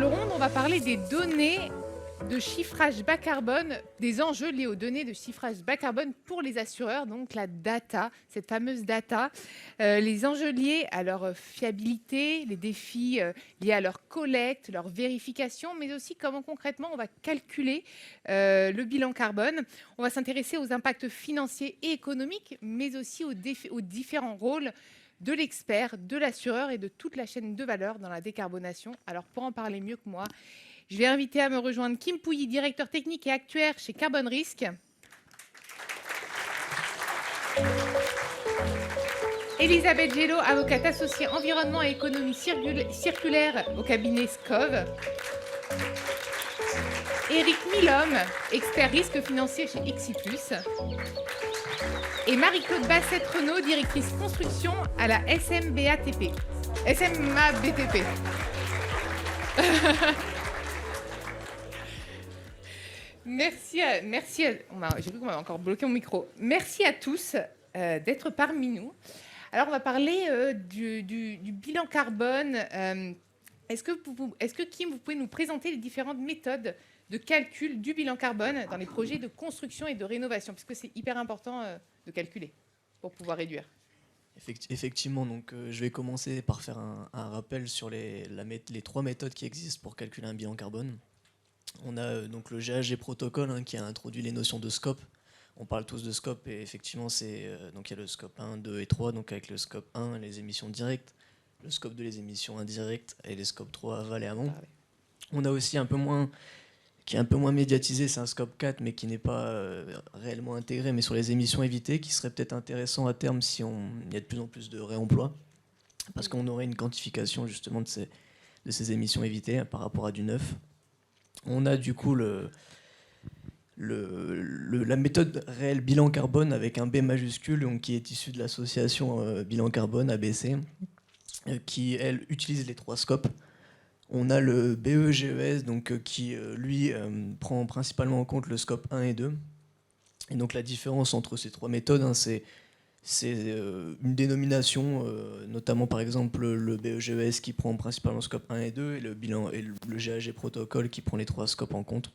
table ronde, on va parler des données de chiffrage bas carbone, des enjeux liés aux données de chiffrage bas carbone pour les assureurs, donc la data, cette fameuse data, les enjeux liés à leur fiabilité, les défis liés à leur collecte, leur vérification, mais aussi comment concrètement on va calculer le bilan carbone. On va s'intéresser aux impacts financiers et économiques, mais aussi aux différents rôles de l'expert, de l'assureur et de toute la chaîne de valeur dans la décarbonation. Alors pour en parler mieux que moi, je vais inviter à me rejoindre Kim Pouilly, directeur technique et actuaire chez Carbon Risk. Elisabeth Gello, avocate associée environnement et économie circulaire au cabinet SCOV. Éric Milhomme, expert risque financier chez Exiplus. Et Marie-Claude Bassette-Renaud, directrice construction à la SMBATP. SMABTP. J'ai vu qu'on m'avait encore bloqué mon micro. Merci à tous d'être parmi nous. Alors, on va parler du bilan carbone. Est-ce que, Kim, vous pouvez nous présenter les différentes méthodes de calcul du bilan carbone dans les projets de construction et de rénovation, puisque c'est hyper important de calculer pour pouvoir réduire. Effectivement, donc je vais commencer par faire un rappel sur les 3 méthodes qui existent pour calculer un bilan carbone. On a donc le GHG protocole qui a introduit les notions de scope. On parle tous de scope et effectivement donc il y a le scope 1, 2 et 3, donc avec le scope 1 les émissions directes, le scope 2 les émissions indirectes et les scope 3 aval et amont. On a aussi qui est un peu moins médiatisé, c'est un scope 4 mais qui n'est pas réellement intégré, mais sur les émissions évitées, qui serait peut-être intéressant à terme si il y a de plus en plus de réemploi, parce qu'on aurait une quantification justement de ces émissions évitées par rapport à du neuf. On a du coup la méthode réelle bilan carbone avec un B majuscule, donc, qui est issue de l'association bilan carbone ABC, qui elle utilise les 3 scopes. On a le BEGES donc, qui lui prend principalement en compte le scope 1 et 2. Et donc la différence entre ces 3 méthodes, c'est une dénomination, notamment par exemple le BEGES qui prend principalement le scope 1 et 2 et le GHG protocole qui prend les 3 scopes en compte.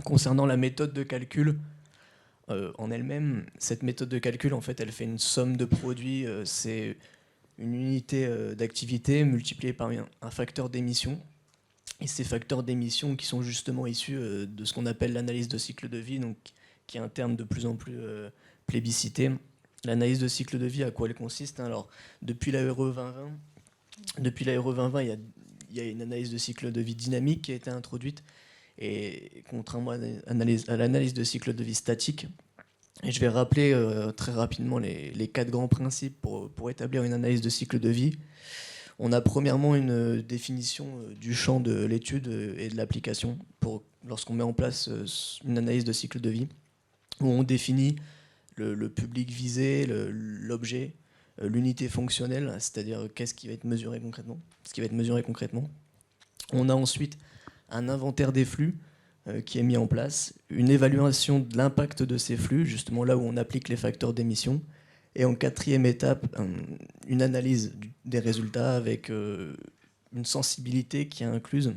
Concernant la méthode de calcul en elle-même, cette méthode de calcul, en fait, elle fait une somme de produits, c'est une unité d'activité multipliée par un facteur d'émission. Et ces facteurs d'émission qui sont justement issus de ce qu'on appelle l'analyse de cycle de vie, donc, qui est un terme de plus en plus plébiscité. L'analyse de cycle de vie, à quoi elle consiste? Alors, depuis la RE 2020, il y a une analyse de cycle de vie dynamique qui a été introduite, et contrairement à l'analyse de cycle de vie statique. Et je vais rappeler très rapidement les 4 grands principes pour établir une analyse de cycle de vie. On a premièrement une définition du champ de l'étude et de l'application lorsqu'on met en place une analyse de cycle de vie, où on définit le public visé, l'objet, l'unité fonctionnelle, c'est-à-dire qu'est-ce qui va être mesuré concrètement. On a ensuite un inventaire des flux qui est mis en place, une évaluation de l'impact de ces flux, justement là où on applique les facteurs d'émission, et en 4e étape, une analyse des résultats avec une sensibilité qui est incluse,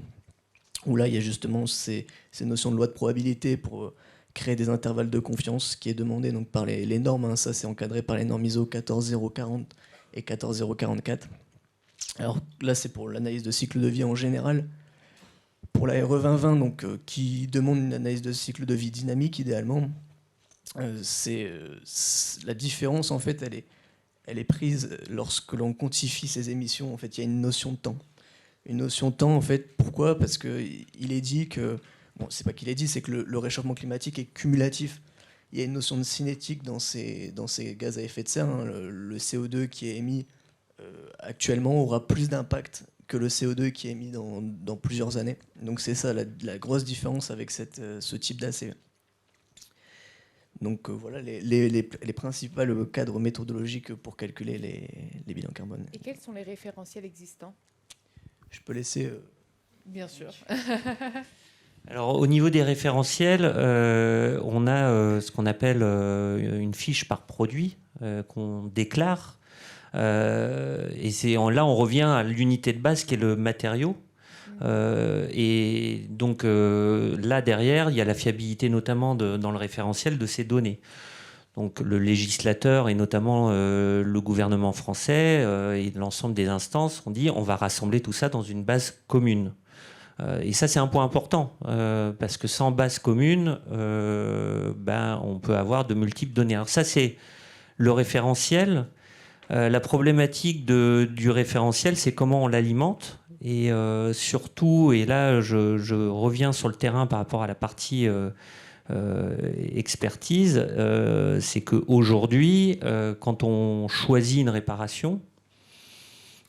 où là il y a justement ces notions de loi de probabilité pour créer des intervalles de confiance, qui est demandé donc par les normes, ça c'est encadré par les normes ISO 14040 et 14044. Alors là c'est pour l'analyse de cycle de vie en général. Pour la RE 2020, donc, qui demande une analyse de cycle de vie dynamique idéalement, la différence en fait elle est prise lorsque l'on quantifie ces émissions. En fait, il y a une notion de temps. Une notion de temps, en fait, pourquoi? Parce qu'il est dit que, c'est pas qu'il est dit, c'est que le réchauffement climatique est cumulatif. Il y a une notion de cinétique dans ces gaz à effet de serre. Le CO2 qui est émis actuellement aura plus d'impact que le CO2 qui est émis dans plusieurs années. Donc c'est ça la grosse différence avec ce type d'ACE. Donc voilà les principaux cadres méthodologiques pour calculer les bilans carbone. Et quels sont les référentiels existants? Je peux laisser... Bien sûr. Alors au niveau des référentiels, on a ce qu'on appelle une fiche par produit qu'on déclare. Et là, on revient à l'unité de base qui est le matériau. Et donc là, derrière, il y a la fiabilité notamment dans le référentiel de ces données. Donc le législateur et notamment le gouvernement français et l'ensemble des instances ont dit on va rassembler tout ça dans une base commune. Et ça, c'est un point important, parce que sans base commune, on peut avoir de multiples données. Alors ça, c'est le référentiel. La problématique du référentiel, c'est comment on l'alimente. Et surtout, et là, je reviens sur le terrain par rapport à la partie expertise, c'est qu'aujourd'hui, quand on choisit une réparation,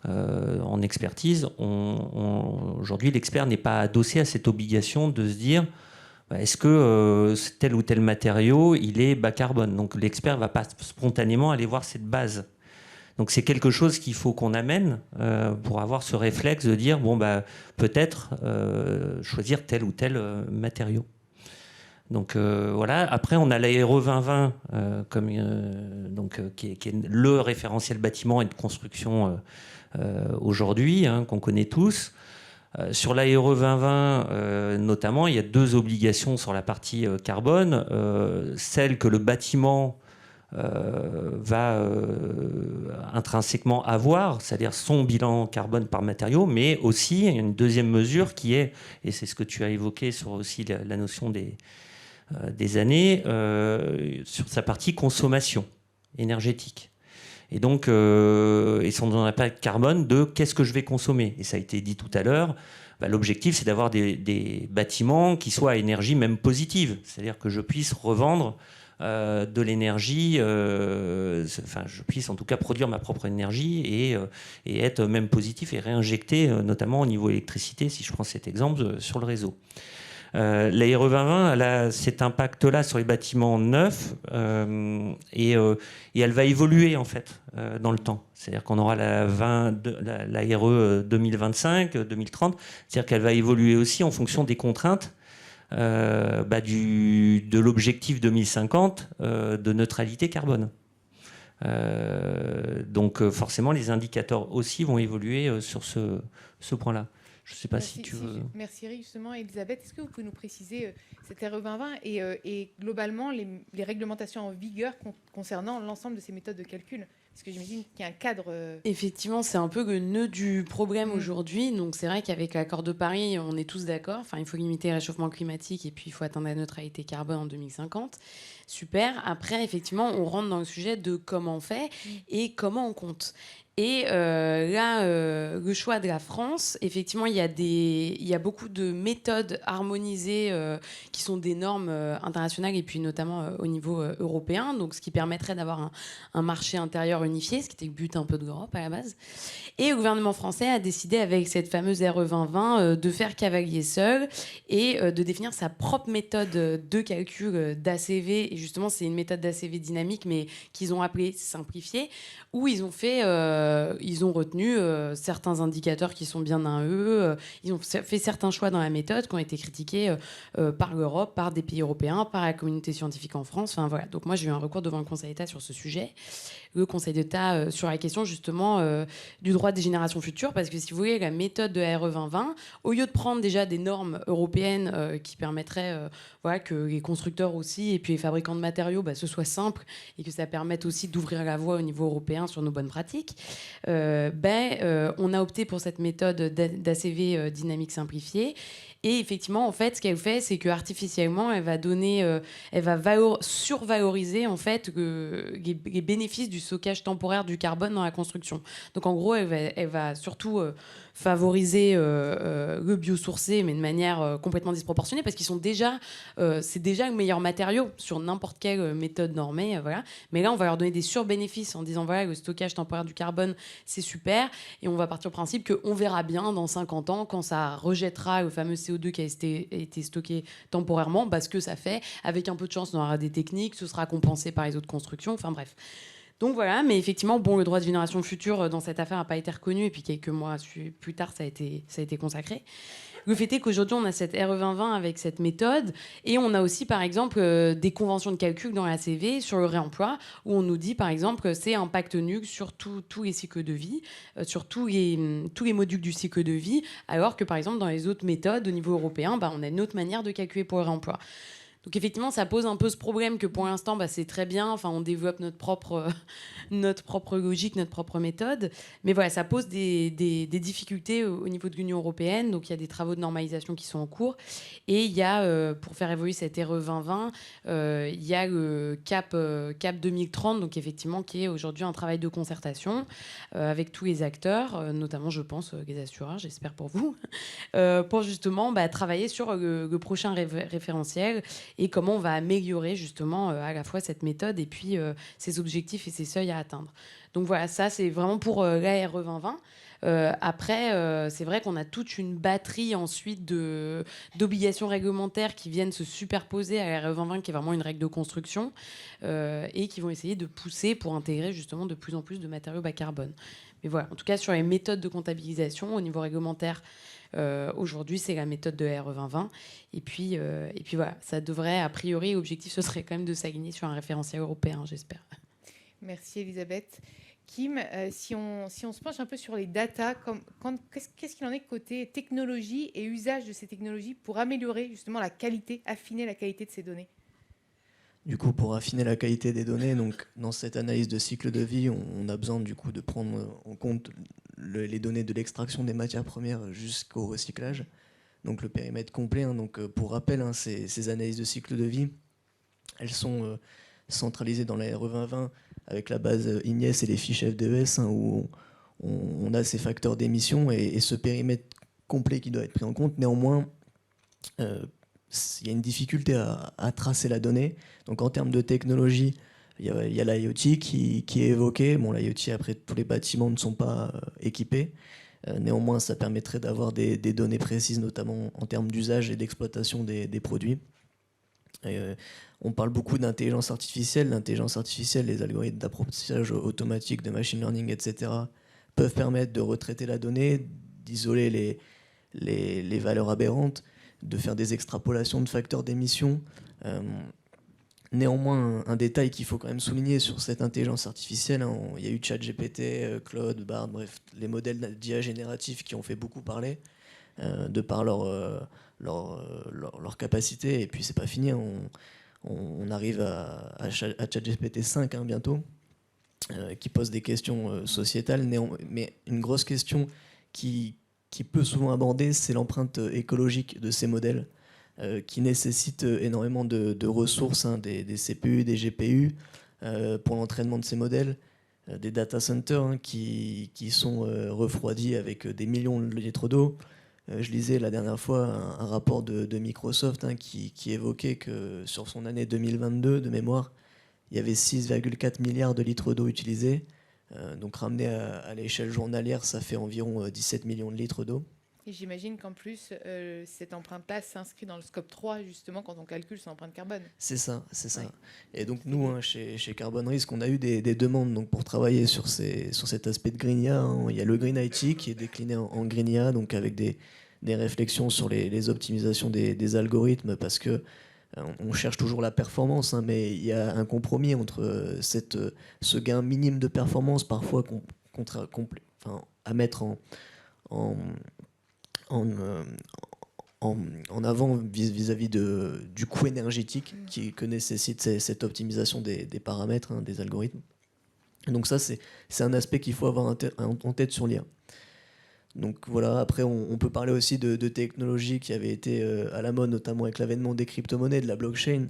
en expertise, aujourd'hui, l'expert n'est pas adossé à cette obligation de se dire est-ce que tel ou tel matériau, il est bas carbone. Donc l'expert ne va pas spontanément aller voir cette base. Donc c'est quelque chose qu'il faut qu'on amène pour avoir ce réflexe de dire peut-être choisir tel ou tel matériau. Donc voilà. Après, on a l'ARE 2020 qui est le référentiel bâtiment et de construction aujourd'hui, qu'on connaît tous. Sur l'ARE 2020, notamment, il y a 2 obligations sur la partie carbone. Celle que le bâtiment va intrinsèquement avoir, c'est-à-dire son bilan carbone par matériau, mais aussi il y a une deuxième mesure qui est, et c'est ce que tu as évoqué sur aussi la notion des années, sur sa partie consommation énergétique. Et donc, ils sont dans l'impact carbone de qu'est-ce que je vais consommer. Et ça a été dit tout à l'heure, l'objectif, c'est d'avoir des bâtiments qui soient à énergie même positive. C'est-à-dire que je puisse revendre de l'énergie, je puisse en tout cas produire ma propre énergie et être même positif et réinjecter, notamment au niveau électricité, si je prends cet exemple, sur le réseau. L'ARE 2020 elle a cet impact-là sur les bâtiments neufs et elle va évoluer en fait dans le temps. C'est-à-dire qu'on aura l'ARE 2025, 2030, c'est-à-dire qu'elle va évoluer aussi en fonction des contraintes de l'objectif 2050 de neutralité carbone. Donc forcément, les indicateurs aussi vont évoluer sur ce point-là. Je ne sais pas si tu veux... Merci Eric. Justement, Elisabeth, est-ce que vous pouvez nous préciser cette RE 2020 et globalement les réglementations en vigueur concernant l'ensemble de ces méthodes de calcul? Parce que j'imagine qu'il y a un cadre... Effectivement, c'est un peu le nœud du problème aujourd'hui. Donc c'est vrai qu'avec l'accord de Paris, on est tous d'accord. Enfin, il faut limiter le réchauffement climatique et puis il faut atteindre la neutralité carbone en 2050. Super. Après, effectivement, on rentre dans le sujet de comment on fait et comment on compte. Et là, le choix de la France, effectivement, il y a beaucoup de méthodes harmonisées qui sont des normes internationales et puis notamment au niveau européen, donc ce qui permettrait d'avoir un marché intérieur unifié, ce qui était le but un peu de l'Europe à la base. Et le gouvernement français a décidé, avec cette fameuse RE 2020, de faire cavalier seul et de définir sa propre méthode de calcul d'ACV. Et justement, c'est une méthode d'ACV dynamique, mais qu'ils ont appelée simplifiée, où ils ont retenu certains indicateurs qui sont bien à eux. Ils ont fait certains choix dans la méthode qui ont été critiqués par l'Europe, par des pays européens, par la communauté scientifique en France. Enfin, voilà. Donc moi, j'ai eu un recours devant le Conseil d'État sur ce sujet. Le Conseil d'État sur la question justement du droit des générations futures, parce que si vous voulez, la méthode de la RE 2020, au lieu de prendre déjà des normes européennes qui permettraient que les constructeurs aussi et puis les fabricants de matériaux, ce soit simple et que ça permette aussi d'ouvrir la voie au niveau européen sur nos bonnes pratiques, on a opté pour cette méthode d'ACV dynamique simplifiée. Et effectivement, en fait, ce qu'elle fait, c'est que artificiellement, elle va survaloriser en fait les bénéfices du stockage temporaire du carbone dans la construction. Donc, en gros, elle va surtout favoriser le biosourcé, mais de manière complètement disproportionnée, parce qu'ils sont c'est déjà le meilleur matériau sur n'importe quelle méthode normée, voilà. Mais là, on va leur donner des surbénéfices en disant voilà, le stockage temporaire du carbone, c'est super, et on va partir du principe qu'on verra bien dans 50 ans quand ça rejettera le fameux CO2 qui a été stocké temporairement, parce que ça fait, avec un peu de chance, on aura des techniques, ce sera compensé par les autres constructions, enfin bref. Donc voilà, mais effectivement, le droit de génération future dans cette affaire n'a pas été reconnu, et puis quelques mois plus tard, ça a été consacré. Le fait est qu'aujourd'hui, on a cette RE 2020 avec cette méthode et on a aussi, par exemple, des conventions de calcul dans la CV sur le réemploi où on nous dit, par exemple, que c'est impact nul sur tous les cycles de vie, sur tous les modules du cycle de vie, alors que, par exemple, dans les autres méthodes au niveau européen, on a une autre manière de calculer pour le réemploi. Donc effectivement, ça pose un peu ce problème que pour l'instant, c'est très bien. Enfin, on développe notre propre logique, notre propre méthode. Mais voilà, ça pose des difficultés au niveau de l'Union européenne. Donc il y a des travaux de normalisation qui sont en cours. Et il y a, pour faire évoluer cette RE 2020, il y a le cap 2030, donc effectivement, qui est aujourd'hui un travail de concertation avec tous les acteurs, notamment, je pense, les assureurs, j'espère pour vous, pour justement travailler sur le prochain référentiel et comment on va améliorer justement à la fois cette méthode et puis ses objectifs et ses seuils à atteindre. Donc voilà, ça c'est vraiment pour la RE 2020. Après, c'est vrai qu'on a toute une batterie ensuite d'obligations réglementaires qui viennent se superposer à la RE 2020 qui est vraiment une règle de construction et qui vont essayer de pousser pour intégrer justement de plus en plus de matériaux bas carbone. Mais voilà, en tout cas sur les méthodes de comptabilisation au niveau réglementaire, aujourd'hui, c'est la méthode de RE 2020. Et puis voilà, ça devrait, a priori, l'objectif, ce serait quand même de s'aligner sur un référentiel européen, j'espère. Merci Elisabeth. Kim, si on se penche un peu sur les data, qu'est-ce qu'il en est côté technologie et usage de ces technologies pour améliorer justement la qualité, affiner la qualité de ces données ? Du coup, pour affiner la qualité des données, donc dans cette analyse de cycle de vie, on a besoin du coup de prendre en compte les données de l'extraction des matières premières jusqu'au recyclage, donc le périmètre complet. Donc pour rappel, ces analyses de cycle de vie, elles sont centralisées dans la RE 2020 avec la base IGNES et les fiches FDES, où on a ces facteurs d'émission et ce périmètre complet qui doit être pris en compte. Néanmoins, il y a une difficulté à tracer la donnée. Donc en termes de technologie, il y a l'IoT qui est évoqué. Bon, l'IoT, après, tous les bâtiments ne sont pas équipés. Néanmoins, ça permettrait d'avoir des données précises, notamment en termes d'usage et d'exploitation des produits. On parle beaucoup d'intelligence artificielle. L'intelligence artificielle, les algorithmes d'apprentissage automatique, de machine learning, etc., peuvent permettre de retraiter la donnée, d'isoler les valeurs aberrantes, de faire des extrapolations de facteurs d'émission. Néanmoins, un détail qu'il faut quand même souligner sur cette intelligence artificielle, il y a eu ChatGPT, Claude, Bard, bref, les modèles d'IA génératifs qui ont fait beaucoup parler de par leur capacité. Et puis c'est pas fini, on arrive à ChatGPT 5 bientôt, qui pose des questions sociétales. Mais une grosse question qui peut souvent aborder, c'est l'empreinte écologique de ces modèles qui nécessitent énormément de ressources, des CPU, des GPU pour l'entraînement de ces modèles, des data centers qui sont refroidis avec des millions de litres d'eau. Je lisais la dernière fois un rapport de Microsoft qui évoquait que sur son année 2022, de mémoire, il y avait 6,4 milliards de litres d'eau utilisés. Donc ramené à l'échelle journalière, ça fait environ 17 millions de litres d'eau. Et j'imagine qu'en plus, cette empreinte-là s'inscrit dans le scope 3, justement, quand on calcule son empreinte carbone. C'est ça, c'est ça. Ouais. Et donc nous, chez Carbon Risk, on a eu des demandes donc, pour travailler sur cet aspect de Greenia. Il y a le Green IT qui est décliné en Greenia, donc avec des réflexions sur les optimisations des algorithmes, parce que on cherche toujours la performance, mais il y a un compromis entre ce gain minime de performance, parfois à mettre en avant vis-à-vis du coût énergétique que nécessite cette optimisation des paramètres, des algorithmes. Donc ça, c'est un aspect qu'il faut avoir en tête sur l'IA. Donc voilà, après on peut parler aussi de technologies qui avaient été à la mode, notamment avec l'avènement des crypto-monnaies, de la blockchain.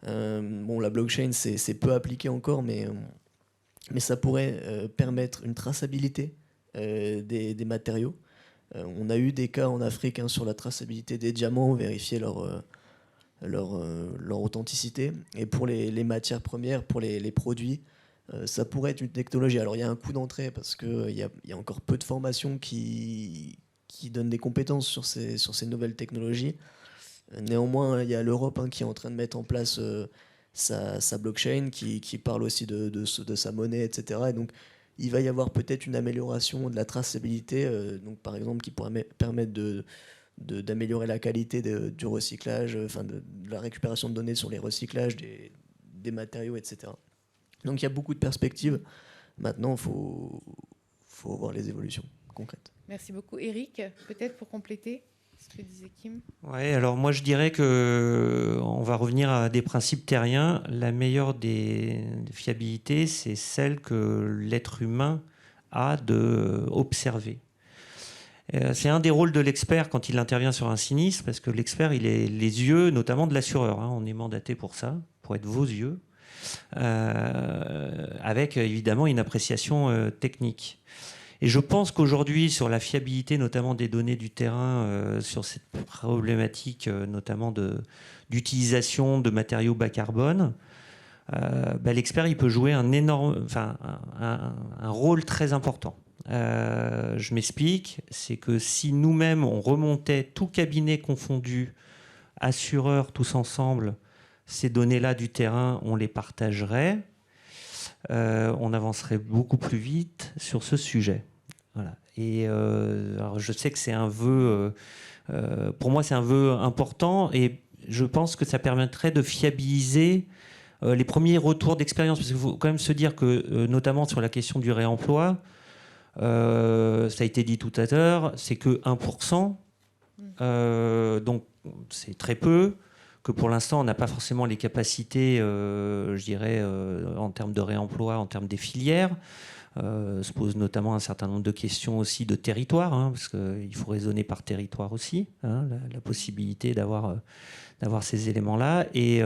La blockchain, c'est peu appliqué encore, mais ça pourrait permettre une traçabilité des matériaux. On a eu des cas en Afrique sur la traçabilité des diamants, vérifier leur authenticité. Et pour les matières premières, pour les produits, ça pourrait être une technologie. Alors il y a un coût d'entrée parce qu'il y a encore peu de formations qui donnent des compétences sur ces nouvelles technologies. Néanmoins, il y a l'Europe qui est en train de mettre en place sa blockchain, qui parle aussi de sa monnaie, etc. Et donc il va y avoir peut-être une amélioration de la traçabilité, donc par exemple qui pourrait permettre de d'améliorer la qualité du recyclage, de la récupération de données sur les recyclages des matériaux, etc. Donc il y a beaucoup de perspectives. Maintenant, il faut voir les évolutions concrètes. Merci beaucoup. Eric, peut-être pour compléter ce que disait Kim. Ouais, alors moi je dirais que on va revenir à des principes terriens. La meilleure des fiabilités, c'est celle que l'être humain a de observer. C'est un des rôles de l'expert quand il intervient sur un sinistre, parce que l'expert, il est les yeux, notamment de l'assureur. On est mandaté pour ça, pour être vos yeux, avec évidemment une appréciation technique. Et je pense qu'aujourd'hui, sur la fiabilité, notamment des données du terrain, sur cette problématique, notamment d'utilisation de matériaux bas carbone, l'expert, il peut jouer un rôle très important. Je m'explique, c'est que si nous-mêmes, on remontait tout cabinet confondu, assureurs tous ensemble, ces données-là du terrain, on les partagerait, on avancerait beaucoup plus vite sur ce sujet. Voilà. Et alors je sais que c'est un vœu, pour moi c'est un vœu important, et je pense que ça permettrait de fiabiliser les premiers retours d'expérience, parce qu'il faut quand même se dire que, notamment sur la question du réemploi, ça a été dit tout à l'heure, c'est que 1%, donc c'est très peu, que pour l'instant on n'a pas forcément les capacités, je dirais, en termes de réemploi, en termes des filières. Se pose notamment un certain nombre de questions aussi de territoire, parce qu'il faut raisonner par territoire aussi, la possibilité d'avoir ces éléments-là. Et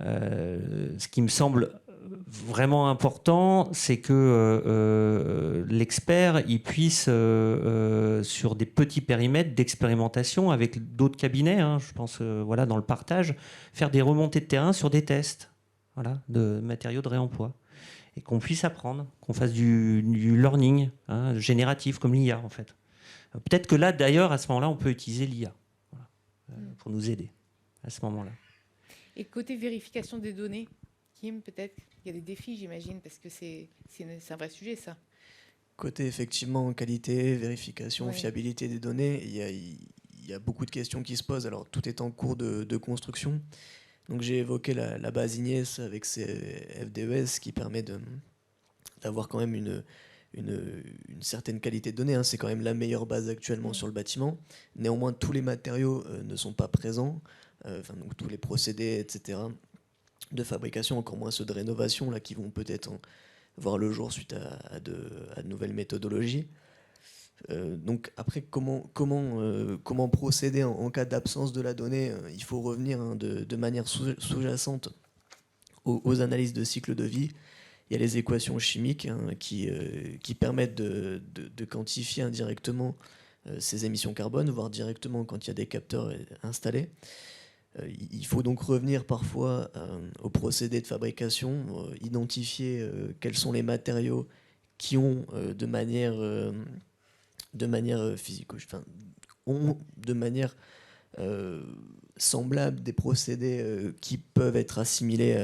ce qui me semble vraiment important, c'est que l'expert il puisse, sur des petits périmètres d'expérimentation avec d'autres cabinets, je pense dans le partage, faire des remontées de terrain sur des tests de matériaux de réemploi. Et qu'on puisse apprendre, qu'on fasse du learning génératif comme l'IA en fait. Peut-être que là d'ailleurs à ce moment-là on peut utiliser l'IA pour nous aider à ce moment-là. Et côté vérification des données, Kim, peut-être il y a des défis j'imagine parce que c'est un vrai sujet ça. Côté effectivement qualité, vérification, fiabilité des données, il y a beaucoup de questions qui se posent. Alors tout est en cours de construction. Donc j'ai évoqué la base Ignies avec ses FDES qui permet d'avoir quand même une certaine qualité de données. C'est quand même la meilleure base actuellement sur le bâtiment. Néanmoins, tous les matériaux ne sont pas présents, donc tous les procédés, etc., de fabrication, encore moins ceux de rénovation, là, qui vont peut-être voir le jour suite à de nouvelles méthodologies. Donc après, comment procéder en cas d'absence de la donnée? Il faut revenir de manière sous-jacente aux analyses de cycle de vie. Il y a les équations chimiques qui permettent de quantifier indirectement ces émissions carbone, voire directement quand il y a des capteurs installés. Il faut donc revenir parfois au procédé de fabrication, identifier quels sont les matériaux qui ont de manière physique, ont de manière semblable des procédés qui peuvent être assimilés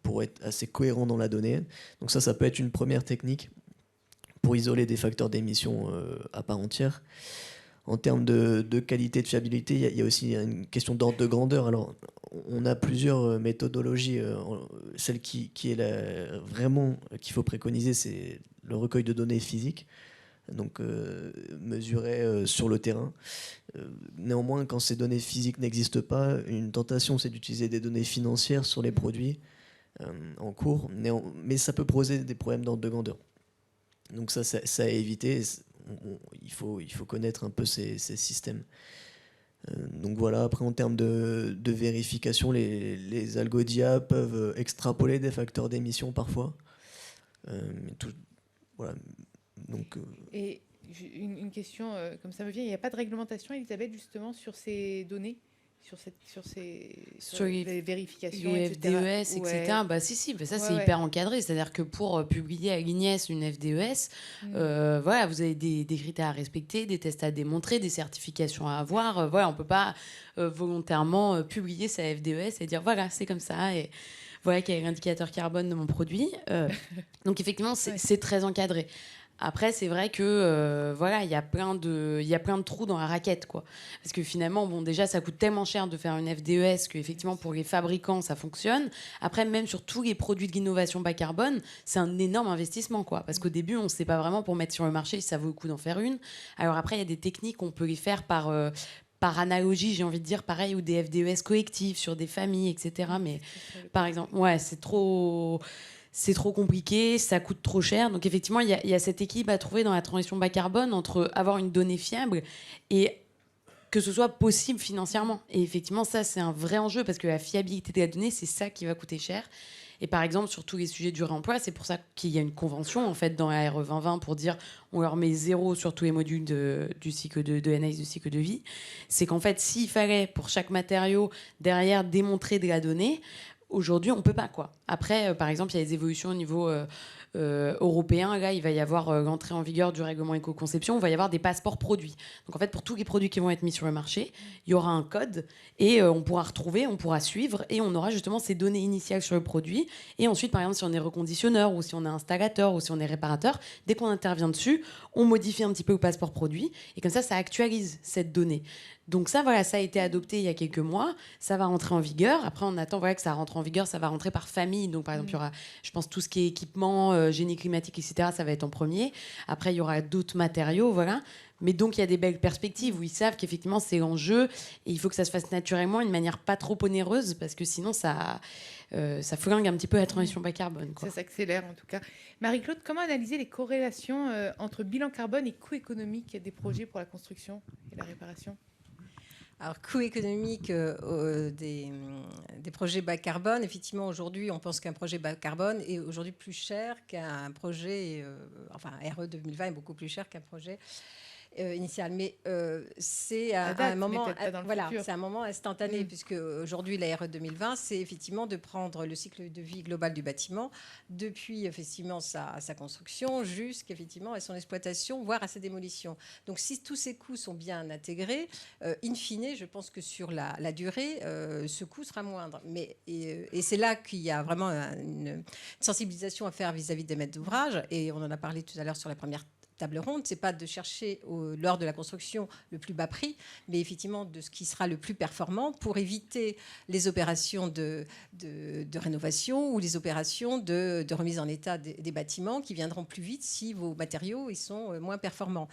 pour être assez cohérents dans la donnée. Donc ça peut être une première technique pour isoler des facteurs d'émission à part entière. En termes de qualité, de fiabilité, il y a aussi une question d'ordre de grandeur. Alors, on a plusieurs méthodologies. Celle qui est vraiment qu'il faut préconiser, c'est le recueil de données physiques, donc mesurées sur le terrain. Néanmoins, quand ces données physiques n'existent pas, une tentation, c'est d'utiliser des données financières sur les produits en cours, mais ça peut poser des problèmes d'ordre de grandeur. Donc ça à éviter. Il faut connaître un peu ces systèmes. Donc voilà, après en termes de vérification, les algodia peuvent extrapoler des facteurs d'émission parfois. Voilà. Donc, Et une question comme ça me vient, il n'y a pas de réglementation, Elisabeth, justement sur ces données, sur les vérifications, les etc. FDES, etc. Bah si, ça c'est hyper encadré. C'est-à-dire que pour publier à l'IGNES une FDES, voilà, vous avez des critères à respecter, des tests à démontrer, des certifications à avoir. Voilà, on peut pas volontairement publier sa FDES et dire voilà, c'est comme ça et voilà quel est l'indicateur carbone de mon produit. Donc effectivement, c'est très encadré. Après, c'est vrai que voilà, il y a plein de trous dans la raquette, quoi. Parce que finalement, bon, déjà, ça coûte tellement cher de faire une FDES que effectivement pour les fabricants, ça fonctionne. Après, même sur tous les produits de l'innovation bas carbone, c'est un énorme investissement, quoi. Parce qu'au début, on ne sait pas vraiment pour mettre sur le marché si ça vaut le coup d'en faire une. Alors après, il y a des techniques, on peut les faire par analogie, j'ai envie de dire, pareil, ou des FDES collectifs sur des familles, etc. Mais par exemple, ouais, c'est trop compliqué, ça coûte trop cher. Donc effectivement, il y a cet équilibre à trouver dans la transition bas carbone entre avoir une donnée fiable et que ce soit possible financièrement. Et effectivement, ça, c'est un vrai enjeu parce que la fiabilité de la donnée, c'est ça qui va coûter cher. Et par exemple, sur tous les sujets du réemploi, c'est pour ça qu'il y a une convention en fait dans la RE 2020 pour dire on leur met 0 sur tous les modules du cycle de l'analyse de cycle de vie. C'est qu'en fait, s'il fallait pour chaque matériau derrière démontrer de la donnée, aujourd'hui, on ne peut pas, quoi. Après, par exemple, il y a des évolutions au niveau européen. Là, il va y avoir l'entrée en vigueur du règlement éco-conception. Il va y avoir des passeports produits. Donc, en fait, pour tous les produits qui vont être mis sur le marché, il y aura un code et on pourra retrouver, on pourra suivre et on aura justement ces données initiales sur le produit. Et ensuite, par exemple, si on est reconditionneur ou si on est installateur ou si on est réparateur, dès qu'on intervient dessus, on modifie un petit peu le passeport produit et comme ça actualise cette donnée. Donc ça, voilà, ça a été adopté il y a quelques mois. Ça va rentrer en vigueur. Après, on attend voilà, que ça rentre en vigueur. Ça va rentrer par famille. Donc, par exemple, il y aura, je pense, tout ce qui est équipement, génie climatique, etc. Ça va être en premier. Après, il y aura d'autres matériaux, voilà. Mais donc, il y a des belles perspectives où ils savent qu'effectivement, c'est l'enjeu. Et il faut que ça se fasse naturellement, d'une manière pas trop onéreuse, parce que sinon, ça flingue un petit peu la transition bas carbone, quoi. Ça s'accélère, en tout cas. Marie-Claude, comment analyser les corrélations entre bilan carbone et coût économique des projets pour la construction et la réparation ? Alors, coût économique des projets bas carbone, effectivement, aujourd'hui, on pense qu'un projet bas carbone est aujourd'hui plus cher qu'un projet, RE 2020 est beaucoup plus cher qu'un projet initial. Mais c'est un moment, c'est un moment instantané, puisque aujourd'hui, la RE 2020, c'est effectivement de prendre le cycle de vie global du bâtiment, depuis effectivement sa construction jusqu'effectivement à son exploitation, voire à sa démolition. Donc, si tous ces coûts sont bien intégrés, in fine, je pense que sur la durée, ce coût sera moindre. Et c'est là qu'il y a vraiment une sensibilisation à faire vis-à-vis des maîtres d'ouvrage, et on en a parlé tout à l'heure sur la première table ronde, c'est pas de chercher lors de la construction le plus bas prix, mais effectivement de ce qui sera le plus performant pour éviter les opérations de rénovation ou les opérations de remise en état des bâtiments qui viendront plus vite si vos matériaux ils sont moins performants.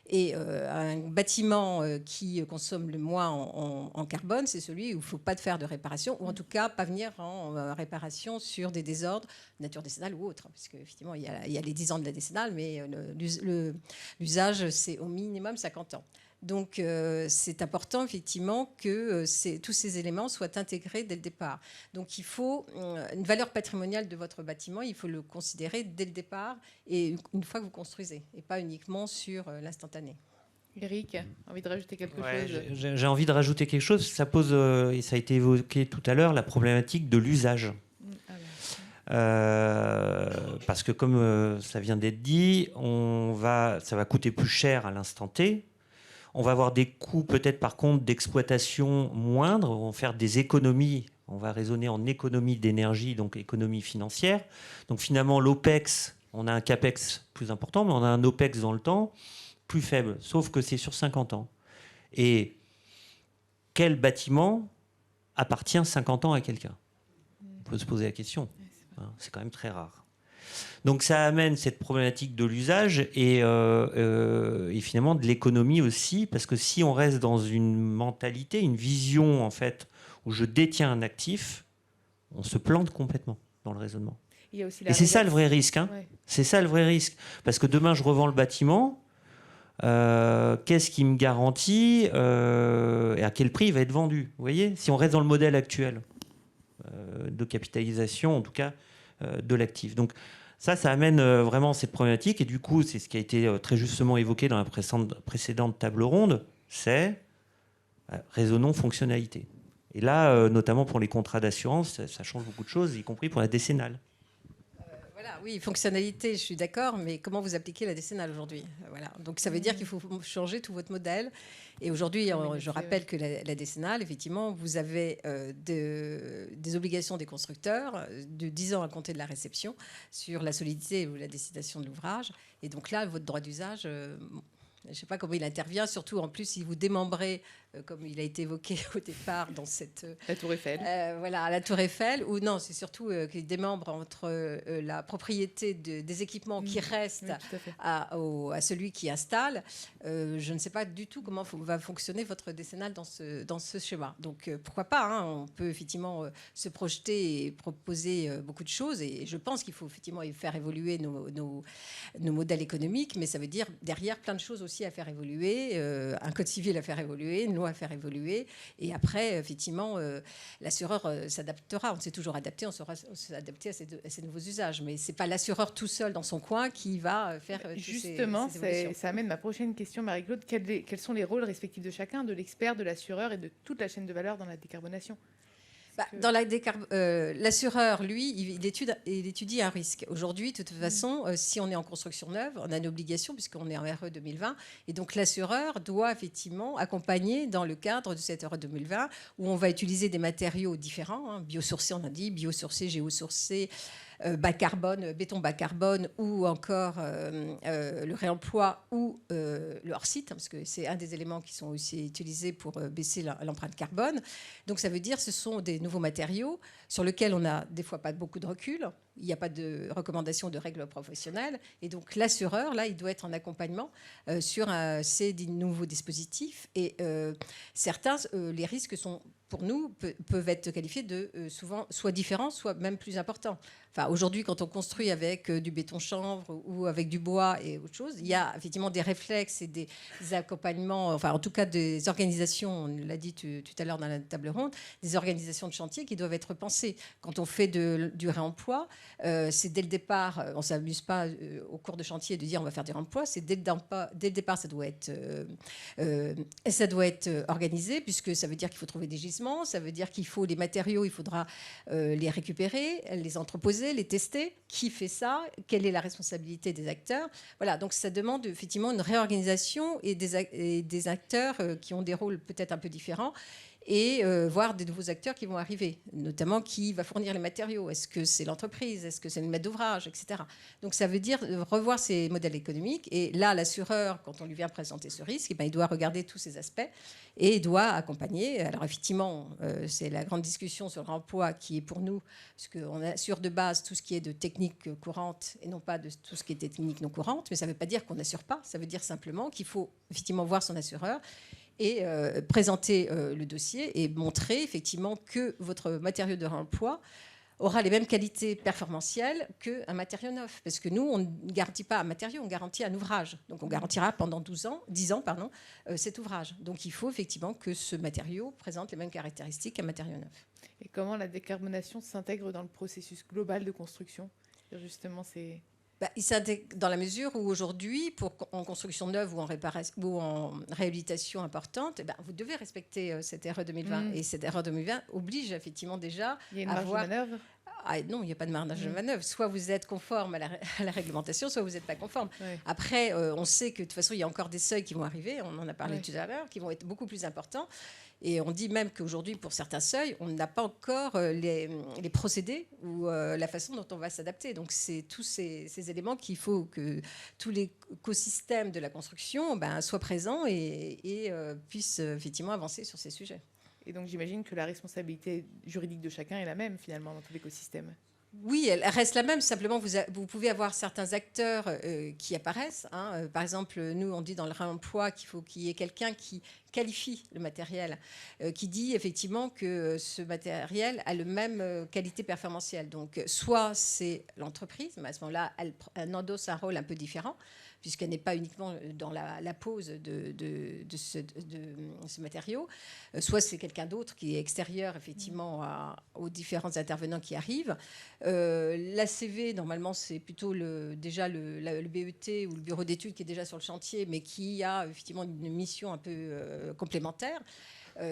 Et un bâtiment qui consomme le moins en carbone, c'est celui où il ne faut pas faire de réparation, ou en tout cas pas venir en réparation sur des désordres, nature décennale ou autre. Parce qu'effectivement, il y a les 10 ans de la décennale, mais l'usage, c'est au minimum 50 ans. Donc, c'est important, effectivement, que tous ces éléments soient intégrés dès le départ. Donc, il faut une valeur patrimoniale de votre bâtiment, il faut le considérer dès le départ et une fois que vous construisez, et pas uniquement sur l'instantané. Eric, envie de rajouter quelque chose ? J'ai envie de rajouter quelque chose. Ça pose, et ça a été évoqué tout à l'heure, la problématique de l'usage. Parce que comme ça vient d'être dit, ça va coûter plus cher à l'instant T. On va avoir des coûts peut-être par contre d'exploitation moindres, on va faire des économies, on va raisonner en économie d'énergie, donc économie financière. Donc finalement l'OPEX, on a un CAPEX plus important, mais on a un OPEX dans le temps plus faible, sauf que c'est sur 50 ans. Et quel bâtiment appartient 50 ans à quelqu'un ? On peut se poser la question, c'est quand même très rare. Donc ça amène cette problématique de l'usage et finalement de l'économie aussi, parce que si on reste dans une mentalité, une vision en fait, où je détiens un actif, on se plante complètement dans le raisonnement. Et c'est ça le vrai risque. Ouais. C'est ça le vrai risque. Parce que demain, je revends le bâtiment, qu'est-ce qui me garantit et à quel prix il va être vendu ? Vous voyez ? Si on reste dans le modèle actuel de capitalisation, en tout cas, de l'actif. Donc, ça amène vraiment cette problématique. Et du coup, c'est ce qui a été très justement évoqué dans la précédente table ronde, c'est raisonnons fonctionnalité. Et là, notamment pour les contrats d'assurance, ça change beaucoup de choses, y compris pour la décennale. Voilà, oui, fonctionnalité, je suis d'accord, mais comment vous appliquez la décennale aujourd'hui? Voilà. Donc ça veut dire qu'il faut changer tout votre modèle. Et aujourd'hui, je rappelle que la décennale, effectivement, vous avez des obligations des constructeurs de 10 ans à compter de la réception sur la solidité ou la destination de l'ouvrage. Et donc là, votre droit d'usage, je ne sais pas comment il intervient, surtout en plus si vous démembrez, comme il a été évoqué au départ dans cette... La Tour Eiffel. Voilà, la Tour Eiffel, ou non, c'est surtout qu'il démembre entre la propriété des équipements qui restent à celui qui installe. Je ne sais pas du tout comment va fonctionner votre décennale dans ce schéma. Donc pourquoi pas, hein, on peut effectivement se projeter et proposer beaucoup de choses, et je pense qu'il faut effectivement faire évoluer nos modèles économiques, mais ça veut dire derrière plein de choses aussi à faire évoluer, un code civil à faire évoluer, une loi à faire évoluer, et après effectivement l'assureur s'adaptera, on s'est toujours adapté, on saura s'adapter à ces nouveaux usages, mais c'est pas l'assureur tout seul dans son coin qui va faire justement ces évolutions. Ça amène ma prochaine question, Marie-Claude. Quels sont les rôles respectifs de chacun, de l'expert, de l'assureur et de toute la chaîne de valeur dans la décarbonation? Dans l'assureur, lui, il étudie un risque. Aujourd'hui, de toute façon, si on est en construction neuve, on a une obligation puisqu'on est en RE 2020. Et donc, l'assureur doit effectivement accompagner dans le cadre de cette RE 2020 où on va utiliser des matériaux différents, hein, biosourcés, on a dit, biosourcés, géosourcés, bas carbone, béton bas carbone, ou encore le réemploi ou le hors-site, parce que c'est un des éléments qui sont aussi utilisés pour baisser l'empreinte carbone. Donc ça veut dire que ce sont des nouveaux matériaux sur lesquels on n'a des fois pas beaucoup de recul. Il n'y a pas de recommandation de règles professionnelles. Et donc l'assureur, là, il doit être en accompagnement sur ces nouveaux dispositifs. Et certains, les risques sont, pour nous, peuvent être qualifiés de souvent soit différents, soit même plus importants. Enfin, aujourd'hui, quand on construit avec du béton chanvre ou avec du bois et autre chose, il y a effectivement des réflexes et des accompagnements, enfin en tout cas des organisations, on l'a dit tout à l'heure dans la table ronde, des organisations de chantier qui doivent être pensées. Quand on fait du réemploi, c'est dès le départ, on ne s'amuse pas au cours de chantier de dire on va faire du réemploi, c'est dès le départ, ça doit être organisé, puisque ça veut dire qu'il faut trouver des gisements, ça veut dire qu'il faut les matériaux, il faudra les récupérer, les entreposer, les tester. Qui fait ça? Quelle est la responsabilité des acteurs? Voilà, donc ça demande effectivement une réorganisation et des acteurs qui ont des rôles peut-être un peu différents, et voir des nouveaux acteurs qui vont arriver, notamment qui va fournir les matériaux. Est-ce que c'est l'entreprise? Est-ce que c'est le maître d'ouvrage, etc. Donc ça veut dire revoir ces modèles économiques. Et là, l'assureur, quand on lui vient présenter ce risque, eh bien, il doit regarder tous ces aspects et il doit accompagner. Alors effectivement, c'est la grande discussion sur le réemploi qui est pour nous, parce qu'on assure de base tout ce qui est de technique courante et non pas de tout ce qui est technique non courante. Mais ça ne veut pas dire qu'on n'assure pas. Ça veut dire simplement qu'il faut effectivement voir son assureur et présenter le dossier et montrer effectivement que votre matériau de réemploi aura les mêmes qualités performantielles qu'un matériau neuf. Parce que nous, on ne garantit pas un matériau, on garantit un ouvrage. Donc on garantira pendant 10 ans, cet ouvrage. Donc il faut effectivement que ce matériau présente les mêmes caractéristiques qu'un matériau neuf. Et comment la décarbonation s'intègre dans le processus global de construction? Justement, c'est... Il s'intègre dans la mesure où aujourd'hui, en construction neuve ou en réparation ou en réhabilitation importante, vous devez respecter cette RE 2020. Et cette RE 2020 oblige effectivement déjà Il y a une marge de manœuvre? Non, il n'y a pas de marge de manœuvre. Soit vous êtes conforme à la réglementation, soit vous n'êtes pas conforme. Ouais. Après, on sait que de toute façon, il y a encore des seuils qui vont arriver, on en a parlé tout à l'heure, qui vont être beaucoup plus importants. Et on dit même qu'aujourd'hui, pour certains seuils, on n'a pas encore les procédés ou la façon dont on va s'adapter. Donc, c'est tous ces éléments qu'il faut que tout l'écosystème de la construction soit présent et puisse effectivement avancer sur ces sujets. Et donc, j'imagine que la responsabilité juridique de chacun est la même, finalement, dans tout l'écosystème. Oui, elle reste la même. Simplement, vous pouvez avoir certains acteurs qui apparaissent. Par exemple, nous, on dit dans le réemploi qu'il faut qu'il y ait quelqu'un qui qualifie le matériel, qui dit effectivement que ce matériel a le même qualité performantielle. Donc, soit c'est l'entreprise, mais à ce moment-là, elle endosse un rôle un peu différent, puisqu'elle n'est pas uniquement dans la pose de ce matériau. Soit c'est quelqu'un d'autre qui est extérieur, effectivement, aux différents intervenants qui arrivent. L'ACV, normalement, c'est plutôt déjà le BET ou le bureau d'études qui est déjà sur le chantier, mais qui a effectivement une mission un peu complémentaire.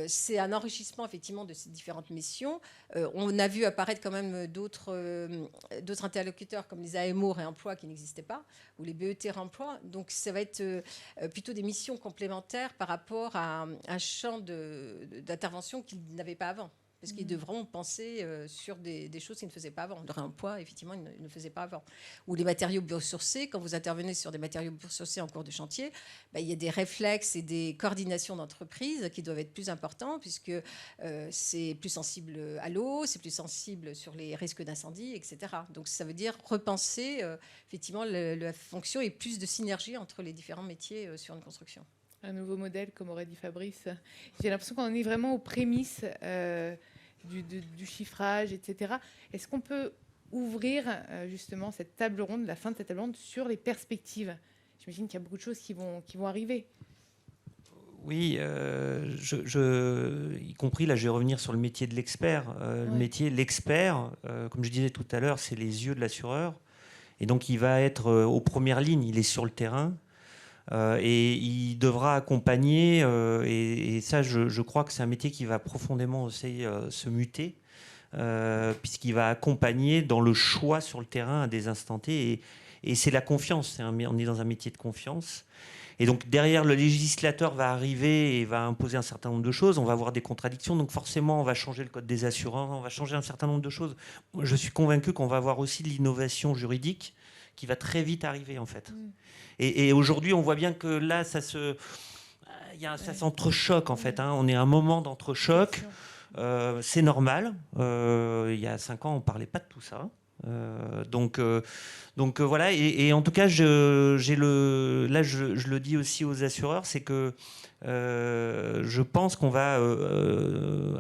c'est un enrichissement effectivement de ces différentes missions. On a vu apparaître quand même d'autres interlocuteurs comme les AMO réemploi qui n'existaient pas, ou les BET réemploi. Donc ça va être plutôt des missions complémentaires par rapport à un champ d'intervention qu'ils n'avaient pas avant. Parce qu'ils devront penser sur des choses qu'ils ne faisaient pas avant. Le réemploi, effectivement, ils ne faisaient pas avant. Ou les matériaux biosourcés, quand vous intervenez sur des matériaux biosourcés en cours de chantier, il y a des réflexes et des coordinations d'entreprise qui doivent être plus importants, puisque c'est plus sensible à l'eau, c'est plus sensible sur les risques d'incendie, etc. Donc ça veut dire repenser, effectivement, la fonction et plus de synergie entre les différents métiers sur une construction. Un nouveau modèle, comme aurait dit Fabrice. J'ai l'impression qu'on en est vraiment aux prémices du chiffrage, etc. Est-ce qu'on peut ouvrir justement cette table ronde, la fin de cette table ronde, sur les perspectives? J'imagine qu'il y a beaucoup de choses qui vont arriver. Oui, y compris, là, je vais revenir sur le métier de l'expert. Le métier, l'expert, comme je disais tout à l'heure, c'est les yeux de l'assureur. Et donc, il va être aux premières lignes, il est sur le terrain. Et il devra accompagner, et ça je crois que c'est un métier qui va profondément aussi se muter, puisqu'il va accompagner dans le choix sur le terrain à des instants T, et c'est la confiance, on est dans un métier de confiance. Et donc derrière, le législateur va arriver et va imposer un certain nombre de choses, on va avoir des contradictions, donc forcément on va changer le code des assurances, on va changer un certain nombre de choses. Je suis convaincu qu'on va avoir aussi de l'innovation juridique qui va très vite arriver en fait. Et aujourd'hui, on voit bien que là, ça s'entrechoque en fait. On est à un moment d'entrechoc. C'est normal. Il y a 5 ans, on ne parlait pas de tout ça. Donc voilà. Et en tout cas, je le dis aussi aux assureurs, c'est que je pense qu'on va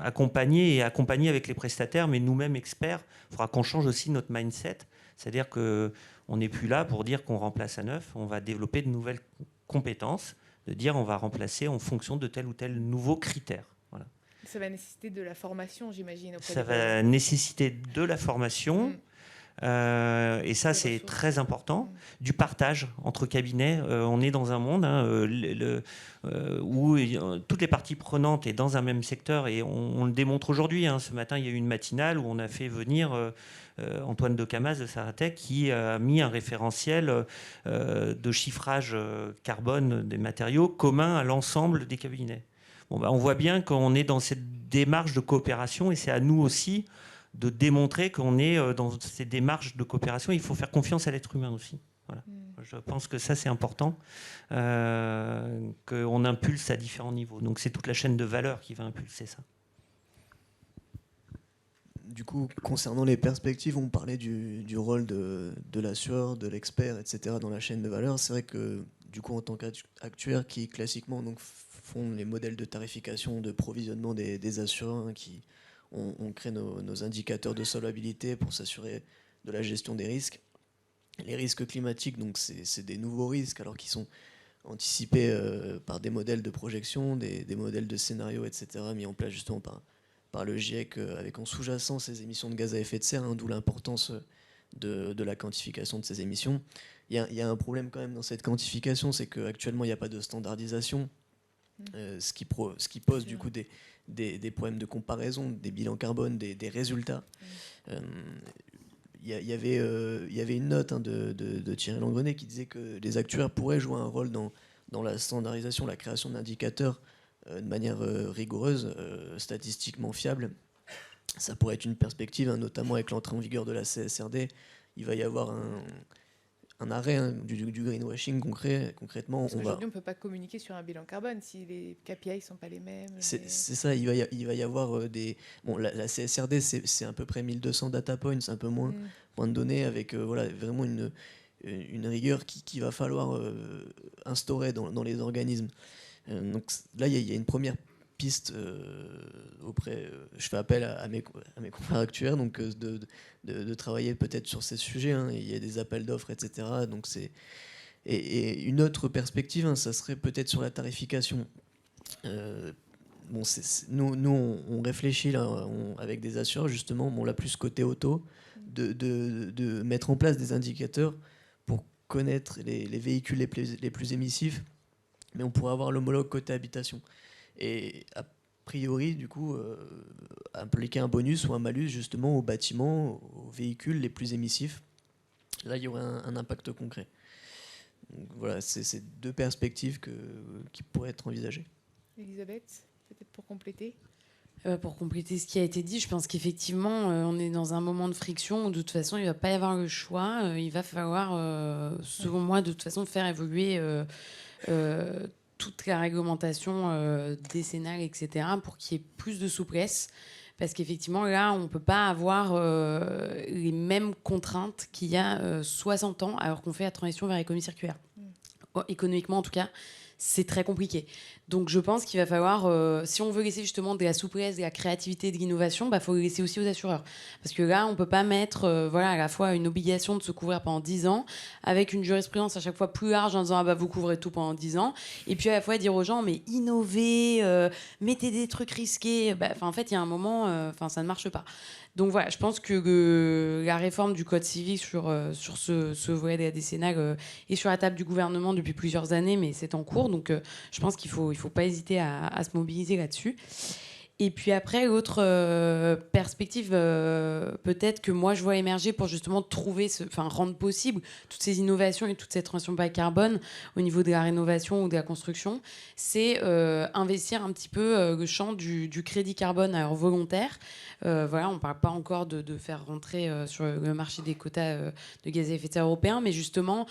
accompagner avec les prestataires, mais nous-mêmes experts, il faudra qu'on change aussi notre mindset. C'est-à-dire qu'on n'est plus là pour dire qu'on remplace à neuf, on va développer de nouvelles compétences, de dire on va remplacer en fonction de tel ou tel nouveau critère. Voilà. Ça va nécessiter de la formation, j'imagine. Ça va nécessiter de la formation. Et ça, c'est très important. Du partage entre cabinets. On est dans un monde où toutes les parties prenantes sont dans un même secteur, et on le démontre aujourd'hui. Ce matin, il y a eu une matinale où on a fait venir Antoine Decamas de Saratec, qui a mis un référentiel de chiffrage carbone des matériaux commun à l'ensemble des cabinets. On voit bien qu'on est dans cette démarche de coopération, et c'est à nous aussi de démontrer qu'on est dans ces démarches de coopération. Il faut faire confiance à l'être humain aussi. Voilà. Je pense que ça, c'est important, qu'on impulse à différents niveaux. Donc c'est toute la chaîne de valeur qui va impulser ça. Du coup, concernant les perspectives, on parlait du rôle de l'assureur, de l'expert, etc. dans la chaîne de valeur. C'est vrai que, du coup, en tant qu'actuaire qui classiquement donc, font les modèles de tarification, de provisionnement des assureurs, on crée nos indicateurs de solvabilité pour s'assurer de la gestion des risques. Les risques climatiques, donc c'est des nouveaux risques, alors qu'ils sont anticipés par des modèles de projection, des modèles de scénarios, etc., mis en place justement par le GIEC, avec en sous-jacent ces émissions de gaz à effet de serre, d'où l'importance de la quantification de ces émissions. Il y a un problème quand même dans cette quantification, c'est qu'actuellement il n'y a pas de standardisation, ce qui pose du coup des problèmes de comparaison, des bilans carbone, des résultats. Il y avait une note de Thierry Langrenay qui disait que les actuaires pourraient jouer un rôle dans la standardisation, la création d'indicateurs de manière rigoureuse, statistiquement fiable. Ça pourrait être une perspective, notamment avec l'entrée en vigueur de la CSRD. Il va y avoir un arrêt du greenwashing concrètement. Aujourd'hui, on ne peut pas communiquer sur un bilan carbone si les KPI ne sont pas les mêmes. C'est ça, il va y avoir des... Bon, la CSRD, c'est à peu près 1200 data points, un peu moins, points de données, avec vraiment une rigueur qu'il va falloir instaurer dans les organismes. Donc là, il y a une première piste je fais appel à mes confrères actuaires, donc de travailler peut-être sur ces sujets. Il y a des appels d'offres, etc. Donc et une autre perspective, ça serait peut-être sur la tarification. Nous, on réfléchit là, avec des assureurs, justement, là plus côté auto, de mettre en place des indicateurs pour connaître les véhicules les plus émissifs, mais on pourrait avoir l'homologue côté habitation. Et a priori, du coup, appliquer un bonus ou un malus justement aux bâtiments, aux véhicules les plus émissifs. Là, il y aurait un impact concret. Donc, voilà, c'est deux perspectives qui pourraient être envisagées. Elisabeth, peut-être pour compléter. Pour compléter ce qui a été dit, je pense qu'effectivement, on est dans un moment de friction où de toute façon, il ne va pas y avoir le choix. Il va falloir, selon moi, de toute façon, faire évoluer toute la réglementation décennale, etc., pour qu'il y ait plus de souplesse. Parce qu'effectivement, là, on ne peut pas avoir les mêmes contraintes qu'il y a 60 ans, alors qu'on fait la transition vers l'économie circulaire. Économiquement, en tout cas, c'est très compliqué. Donc, je pense qu'il va falloir, si on veut laisser justement de la souplesse, de la créativité, de l'innovation, il faut le laisser aussi aux assureurs. Parce que là, on ne peut pas mettre à la fois une obligation de se couvrir pendant 10 ans, avec une jurisprudence à chaque fois plus large en disant vous couvrez tout pendant 10 ans, et puis à la fois dire aux gens, mais innovez, mettez des trucs risqués. En fait, il y a un moment, ça ne marche pas. Donc voilà, je pense que la réforme du Code civil sur ce volet de la décennale est sur la table du gouvernement depuis plusieurs années, mais c'est en cours. Donc je pense qu'il ne faut pas hésiter à se mobiliser là-dessus. Et puis après, l'autre perspective, peut-être que moi je vois émerger pour justement rendre possible toutes ces innovations et toute cette transition bas carbone au niveau de la rénovation ou de la construction, c'est investir un petit peu le champ du crédit carbone alors volontaire. On ne parle pas encore de faire rentrer sur le marché des quotas de gaz à effet de serre européen, mais justement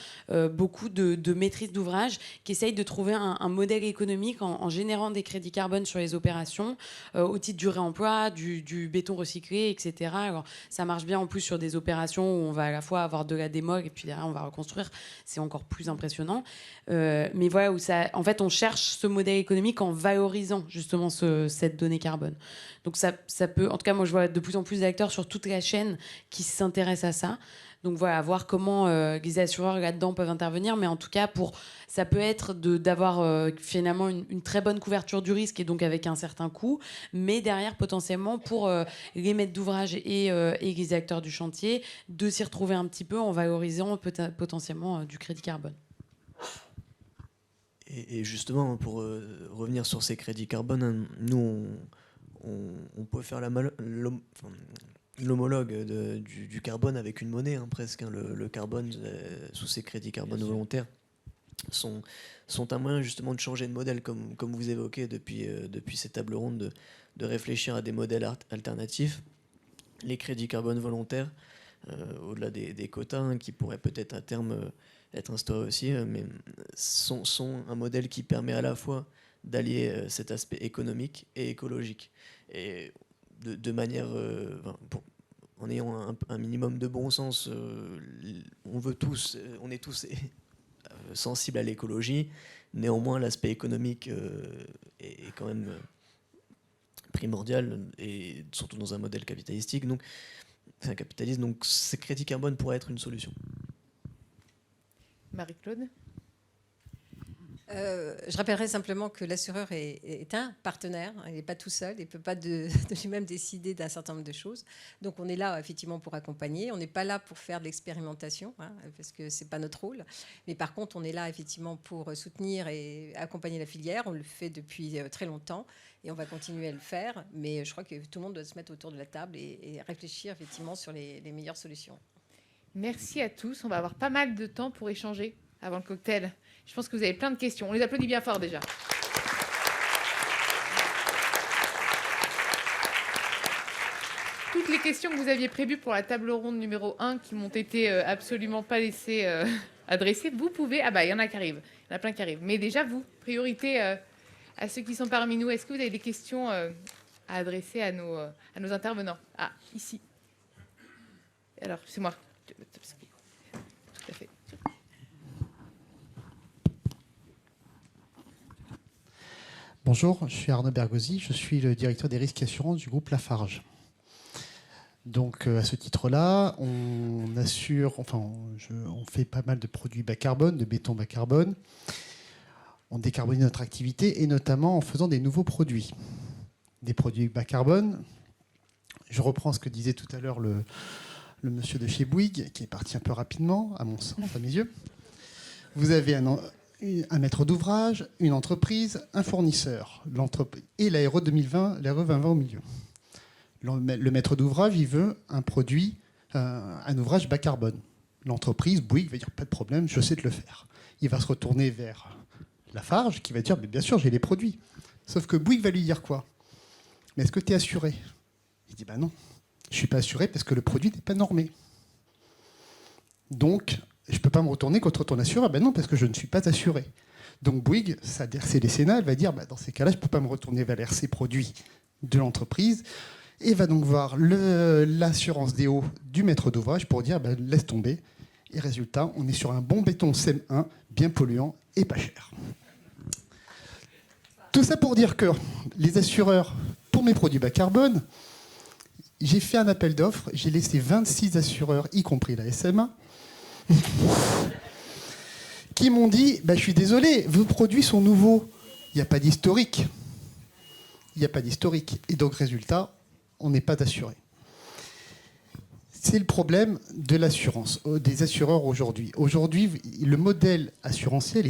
beaucoup de maîtrise d'ouvrage qui essayent de trouver un modèle économique en générant des crédits carbone sur les opérations au titre du réemploi, du béton recyclé, etc. Alors, ça marche bien en plus sur des opérations où on va à la fois avoir de la démog et puis derrière on va reconstruire. C'est encore plus impressionnant. Mais voilà, en fait, on cherche ce modèle économique en valorisant justement cette donnée carbone. Donc ça peut, en tout cas, moi je vois de plus en plus d'acteurs sur toute la chaîne qui s'intéressent à ça. Donc voilà, voir comment les assureurs là-dedans peuvent intervenir. Mais en tout cas, ça peut être d'avoir finalement une très bonne couverture du risque et donc avec un certain coût. Mais derrière, potentiellement, pour les maîtres d'ouvrage et les acteurs du chantier, de s'y retrouver un petit peu en valorisant potentiellement du crédit carbone. Et justement, pour revenir sur ces crédits carbone, nous, on peut faire l'homologue du carbone avec une monnaie, presque. Le carbone, sous ces crédits carbone volontaires, sont un moyen justement de changer de modèle, comme vous évoquez depuis ces tables rondes, de réfléchir à des modèles alternatifs. Les crédits carbone volontaires, au-delà des quotas, qui pourraient peut-être à terme être instaurés aussi, mais sont un modèle qui permet à la fois d'allier cet aspect économique et écologique. Et de manière... en ayant un minimum de bon sens, on est tous sensibles à l'écologie. Néanmoins, l'aspect économique est quand même primordial, et surtout dans un modèle capitalistique. Donc, c'est un capitalisme, donc ces crédits carbone pourraient être une solution. Marie-Claude ? Je rappellerai simplement que l'assureur est un partenaire, il n'est pas tout seul, il ne peut pas de lui-même décider d'un certain nombre de choses. Donc on est là effectivement pour accompagner, on n'est pas là pour faire de l'expérimentation, parce que ce n'est pas notre rôle. Mais par contre, on est là effectivement pour soutenir et accompagner la filière, on le fait depuis très longtemps et on va continuer à le faire. Mais je crois que tout le monde doit se mettre autour de la table et réfléchir effectivement sur les meilleures solutions. Merci à tous, on va avoir pas mal de temps pour échanger avant le cocktail. Je pense que vous avez plein de questions. On les applaudit bien fort déjà. Toutes les questions que vous aviez prévues pour la table ronde numéro 1 qui m'ont été absolument pas laissées adresser, vous pouvez... Ah bah, il y en a qui arrivent. Il y en a plein qui arrivent. Mais déjà, vous, priorité à ceux qui sont parmi nous. Est-ce que vous avez des questions à adresser à nos intervenants ? Ah, ici. Alors, c'est moi. Tout à fait. Bonjour, je suis Arnaud Bergozzi, je suis le directeur des risques assurances du groupe Lafarge. Donc à ce titre-là, on fait pas mal de produits bas carbone, de béton bas carbone. On décarbonise notre activité et notamment en faisant des nouveaux produits. Des produits bas carbone. Je reprends ce que disait tout à l'heure le monsieur de chez Bouygues, qui est parti un peu rapidement, à mon sens, à mes yeux. Vous avez un maître d'ouvrage, une entreprise, un fournisseur, et l'ARE 2020, l'ARE 2020 au milieu. Le maître d'ouvrage, il veut un produit, un ouvrage bas carbone. L'entreprise, Bouygues, va dire pas de problème, je sais te le faire. Il va se retourner vers Lafarge qui va dire mais bien sûr, j'ai les produits. Sauf que Bouygues va lui dire quoi? Mais est-ce que tu es assuré? Il dit non, je ne suis pas assuré parce que le produit n'est pas normé. Donc, je ne peux pas me retourner contre ton assureur. Non, parce que je ne suis pas assuré. Donc Bouygues, sa DRC décennale, elle va dire dans ces cas-là, je ne peux pas me retourner vers l'RC produit de l'entreprise et va donc voir l'assurance DO du maître d'ouvrage pour dire laisse tomber. Et résultat, on est sur un bon béton CEM1, bien polluant et pas cher. Tout ça pour dire que les assureurs, pour mes produits bas carbone, j'ai fait un appel d'offres, j'ai laissé 26 assureurs, y compris la SMA, qui m'ont dit je suis désolé, vos produits sont nouveaux, il n'y a pas d'historique. Il n'y a pas d'historique. Et donc, résultat, on n'est pas assuré. C'est le problème de l'assurance, des assureurs aujourd'hui. Aujourd'hui, le modèle assurantiel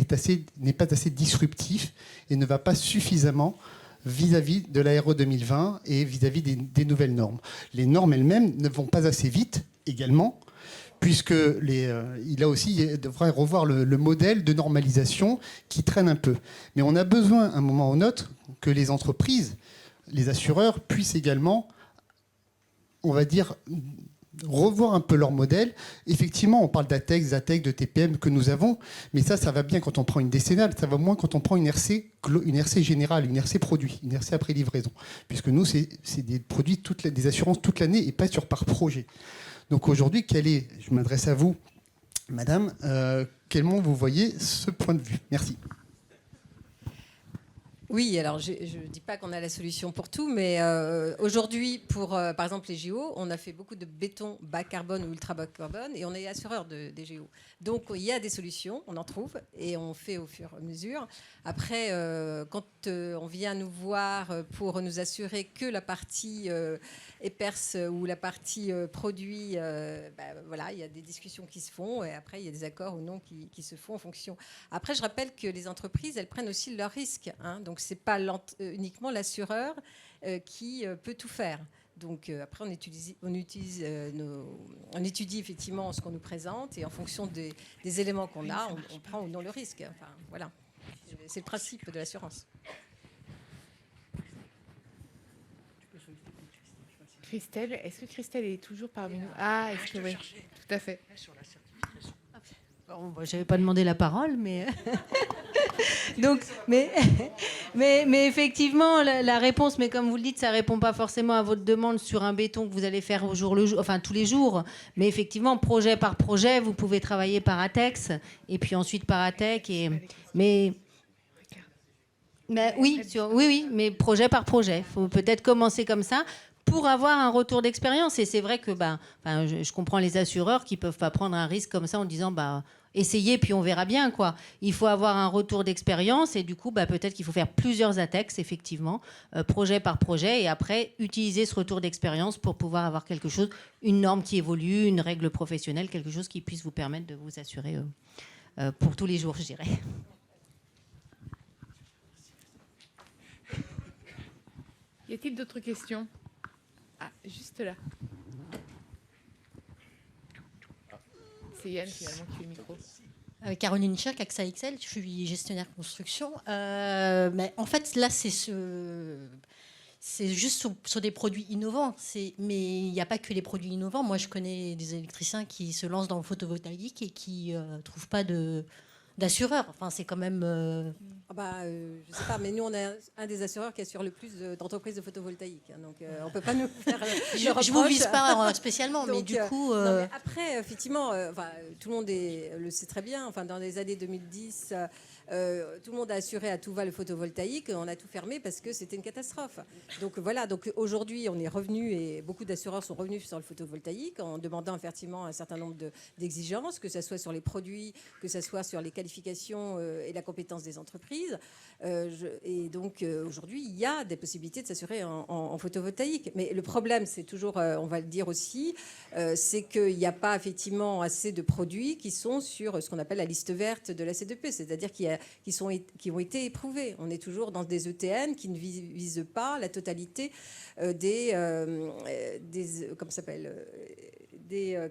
n'est pas assez disruptif et ne va pas suffisamment vis-à-vis de l'ARE 2020 et vis-à-vis des nouvelles normes. Les normes elles-mêmes ne vont pas assez vite également, puisque il devrait revoir le modèle de normalisation qui traîne un peu. Mais on a besoin, à un moment ou un autre, que les entreprises, les assureurs, puissent également, on va dire, revoir un peu leur modèle. Effectivement, on parle d'ATEX, de TPM que nous avons, mais ça va bien quand on prend une décennale, ça va moins quand on prend une RC générale, une RC produit, une RC après livraison. Puisque nous, c'est des produits, des assurances toute l'année et pas sur par projet. Donc aujourd'hui, je m'adresse à vous, madame, comment vous voyez ce point de vue? Merci. Oui, alors je ne dis pas qu'on a la solution pour tout, mais aujourd'hui, pour par exemple les JO, on a fait beaucoup de béton bas carbone ou ultra bas carbone et on est assureur des JO. Donc il y a des solutions, on en trouve et on fait au fur et à mesure. Après, quand on vient nous voir pour nous assurer que la partie éperce ou la partie produit, voilà, il y a des discussions qui se font et après il y a des accords ou non qui se font en fonction. Après, je rappelle que les entreprises, elles prennent aussi leurs risques, hein, donc c'est pas uniquement l'assureur qui peut tout faire. Donc après, on étudie effectivement ce qu'on nous présente et en fonction des éléments qu'on a, on prend ou non le risque. Enfin, voilà, c'est le principe de l'assurance. Christelle, est-ce que Christelle est toujours parmi nous? Ah, est-ce que oui, tout à fait. Bon, je n'avais pas demandé la parole, mais donc, mais effectivement, la réponse, mais comme vous le dites, ça répond pas forcément à votre demande sur un béton que vous allez faire au jour le jour, enfin tous les jours. Mais effectivement, projet par projet, vous pouvez travailler par ATEX et puis ensuite par ATEC. Mais oui, mais projet par projet. Il faut peut-être commencer comme ça pour avoir un retour d'expérience. Et c'est vrai que je comprends les assureurs qui ne peuvent pas prendre un risque comme ça en disant essayez puis on verra bien, quoi. Il faut avoir un retour d'expérience et du coup peut-être qu'il faut faire plusieurs ATEX effectivement, projet par projet, et après utiliser ce retour d'expérience pour pouvoir avoir quelque chose, une norme qui évolue, une règle professionnelle, quelque chose qui puisse vous permettre de vous assurer pour tous les jours, je dirais. Y a-t-il d'autres questions? Ah, juste là. C'est Yann finalement qui fait le micro. Caroline Chirc, AXA XL, je suis gestionnaire construction. Mais en fait, là, c'est juste sur des produits innovants. Mais il n'y a pas que les produits innovants. Moi, je connais des électriciens qui se lancent dans le photovoltaïque et qui ne trouvent pas d'assureur. Enfin, c'est quand même... je ne sais pas, mais nous, on est un des assureurs qui assure le plus d'entreprises de photovoltaïque. Donc, on ne peut pas nous faire je ne vous vise pas spécialement, donc, mais du coup... Non, mais après, effectivement, tout le monde le sait très bien. Enfin, dans les années 2010, tout le monde a assuré à tout va le photovoltaïque. On a tout fermé parce que c'était une catastrophe. Donc, voilà. Donc, aujourd'hui, on est revenu et beaucoup d'assureurs sont revenus sur le photovoltaïque en demandant effectivement un certain nombre d'exigences, que ce soit sur les produits, que ce soit sur les qualifications et la compétence des entreprises. Et donc aujourd'hui, il y a des possibilités de s'assurer en photovoltaïque. Mais le problème, c'est toujours, on va le dire aussi, c'est qu'il n'y a pas effectivement assez de produits qui sont sur ce qu'on appelle la liste verte de la CDP. C'est-à-dire qu'il y a qui ont été éprouvés. On est toujours dans des ETN qui ne visent pas la totalité des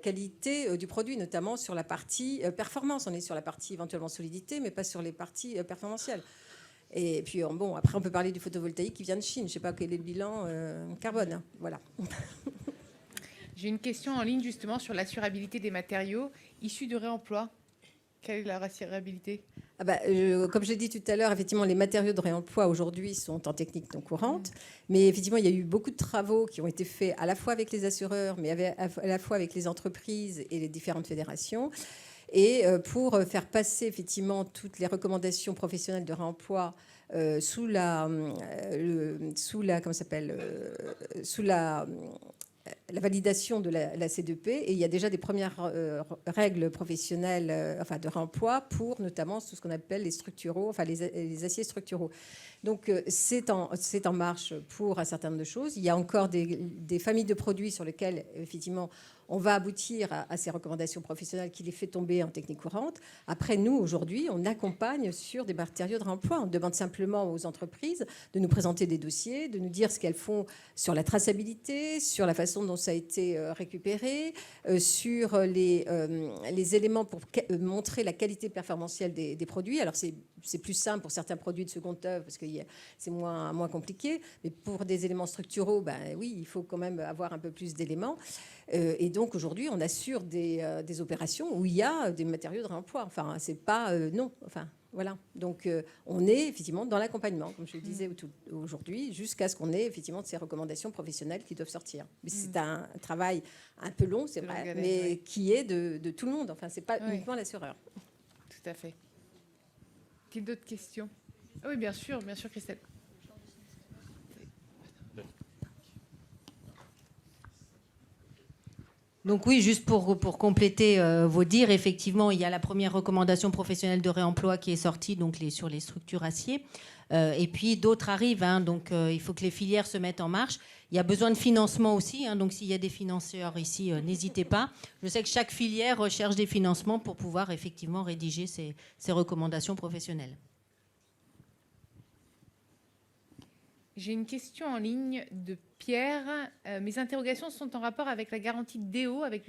qualités du produit, notamment sur la partie performance. On est sur la partie éventuellement solidité, mais pas sur les parties performantielles. Et puis, bon, après, on peut parler du photovoltaïque qui vient de Chine. Je ne sais pas quel est le bilan carbone. Hein. Voilà. J'ai une question en ligne justement sur l'assurabilité des matériaux issus de réemploi. Quelle est la assurabilité ? Comme je l'ai dit tout à l'heure, effectivement, les matériaux de réemploi aujourd'hui sont en technique non courante. Mais effectivement, il y a eu beaucoup de travaux qui ont été faits à la fois avec les assureurs, mais à la fois avec les entreprises et les différentes fédérations. Et pour faire passer effectivement toutes les recommandations professionnelles de réemploi sous la validation de la C2P, et il y a déjà des premières règles professionnelles de réemploi pour notamment tout ce qu'on appelle les structuraux, les aciers structuraux. Donc c'est en marche pour un certain nombre de choses. Il y a encore des familles de produits sur lesquels effectivement on va aboutir à ces recommandations professionnelles qui les fait tomber en technique courante. Après, nous, aujourd'hui, on accompagne sur des matériaux de réemploi. On demande simplement aux entreprises de nous présenter des dossiers, de nous dire ce qu'elles font sur la traçabilité, sur la façon dont ça a été récupéré, sur les éléments pour montrer la qualité performantielle des produits. Alors, c'est plus simple pour certains produits de seconde œuvre parce que c'est moins compliqué. Mais pour des éléments structuraux, oui, il faut quand même avoir un peu plus d'éléments. Et donc aujourd'hui, on assure des opérations où il y a des matériaux de réemploi. Enfin, c'est pas non. Enfin, voilà. Donc on est effectivement dans l'accompagnement, comme je le disais aujourd'hui, jusqu'à ce qu'on ait effectivement de ces recommandations professionnelles qui doivent sortir. Mais c'est un travail un peu long, c'est vrai, mais qui est de tout le monde. Enfin, c'est pas uniquement l'assureur. Tout à fait. Quelle d'autres questions ? Oui, bien sûr, Christelle. Donc oui, juste pour compléter vos dires, effectivement, il y a la première recommandation professionnelle de réemploi qui est sortie donc sur les structures acier. Et puis d'autres arrivent, hein, donc il faut que les filières se mettent en marche. Il y a besoin de financement aussi, hein, donc s'il y a des financeurs ici, n'hésitez pas. Je sais que chaque filière recherche des financements pour pouvoir effectivement rédiger ces recommandations professionnelles. J'ai une question en ligne de Pierre. Mes interrogations sont en rapport avec la garantie DO, avec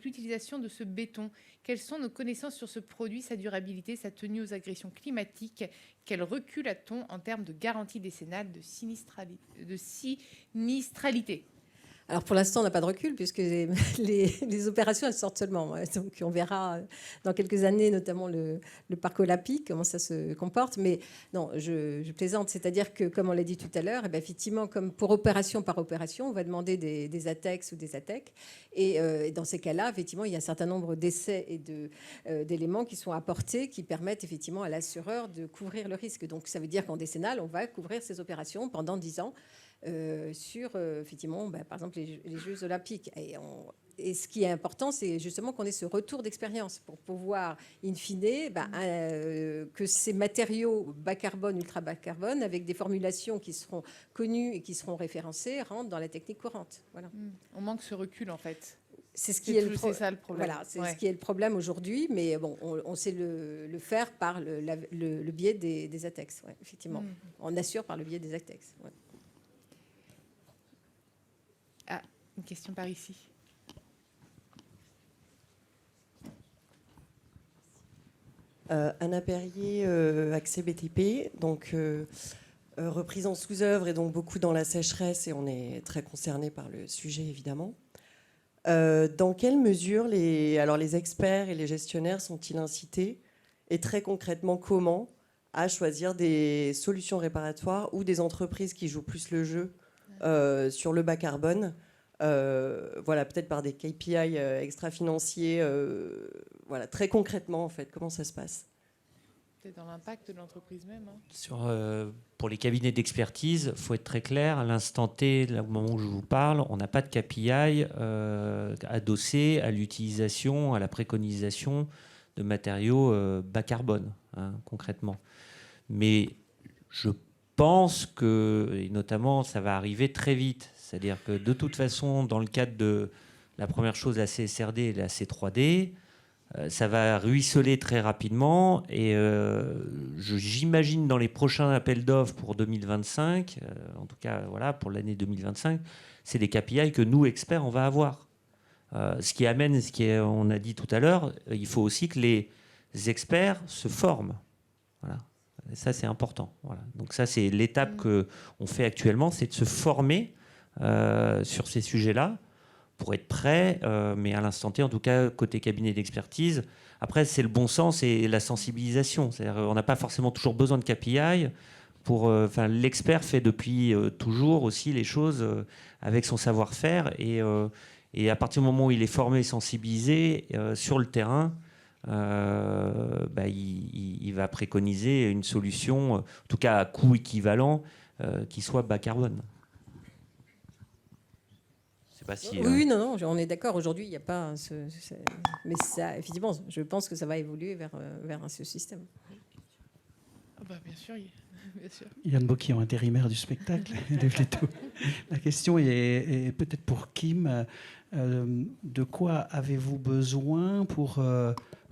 l'utilisation de ce béton. Quelles sont nos connaissances sur ce produit, sa durabilité, sa tenue aux agressions climatiques ? Quel recul a-t-on en termes de garantie décennale de sinistralité ? Alors pour l'instant, on n'a pas de recul puisque les opérations, elles sortent seulement. Donc on verra dans quelques années, notamment le parc olympique, comment ça se comporte. Mais non, je plaisante. C'est-à-dire que, comme on l'a dit tout à l'heure, effectivement, comme pour opération par opération, on va demander des ATEX ou des ATEC. Et dans ces cas-là, effectivement, il y a un certain nombre d'essais et d'éléments qui sont apportés qui permettent effectivement à l'assureur de couvrir le risque. Donc ça veut dire qu'en décennale, on va couvrir ces opérations pendant 10 ans. Sur effectivement, par exemple, les Jeux olympiques. Et ce qui est important, c'est justement qu'on ait ce retour d'expérience pour pouvoir, in fine, que ces matériaux bas carbone, ultra bas carbone, avec des formulations qui seront connues et qui seront référencées, rentrent dans la technique courante. Voilà. On manque ce recul, en fait. C'est ce qui est ça le problème. Voilà, c'est ce qui est le problème aujourd'hui, mais bon, on sait le faire par le biais des ATEX, effectivement. On assure par le biais des ATEX. Ouais. Ah, une question par ici. Anna Perrier, Accès BTP, donc reprise en sous-œuvre et donc beaucoup dans la sécheresse et on est très concerné par le sujet évidemment. Dans quelle mesure les experts et les gestionnaires sont-ils incités et très concrètement comment à choisir des solutions réparatoires ou des entreprises qui jouent plus le jeu sur le bas carbone, voilà, peut-être par des KPI extra-financiers, voilà, très concrètement, en fait, comment ça se passe ? Peut-être dans l'impact de l'entreprise même. Pour les cabinets d'expertise, il faut être très clair, à l'instant T, là, au moment où je vous parle, on n'a pas de KPI adossé à l'utilisation, à la préconisation de matériaux bas carbone, hein, concrètement. Mais je pense que, et notamment, ça va arriver très vite. C'est-à-dire que de toute façon, dans le cadre de la première chose, la CSRD et la C3D, Ça va ruisseler très rapidement et j'imagine dans les prochains appels d'offres pour 2025, en tout cas voilà, pour l'année 2025, c'est des KPI que nous, experts, on va avoir. Ce qui amène, on a dit tout à l'heure, il faut aussi que les experts se forment. Voilà. Et ça, c'est important. Voilà. Donc ça, c'est l'étape qu'on fait actuellement, c'est de se former sur ces sujets-là pour être prêt, mais à l'instant T, en tout cas, côté cabinet d'expertise. Après, c'est le bon sens et la sensibilisation. C'est-à-dire, on n'a pas forcément toujours besoin de KPI. L'expert fait depuis toujours aussi les choses avec son savoir-faire. Et à partir du moment où il est formé et sensibilisé sur le terrain, il va préconiser une solution, en tout cas à coût équivalent, qui soit bas carbone. Pas si, oui, non, on est d'accord. Aujourd'hui, il n'y a pas mais ça, effectivement, je pense que ça va évoluer vers ce système. Bien sûr, bien sûr. Yann Bocky, intérimaire du spectacle. La question est peut-être pour Kim. De quoi avez-vous besoin pour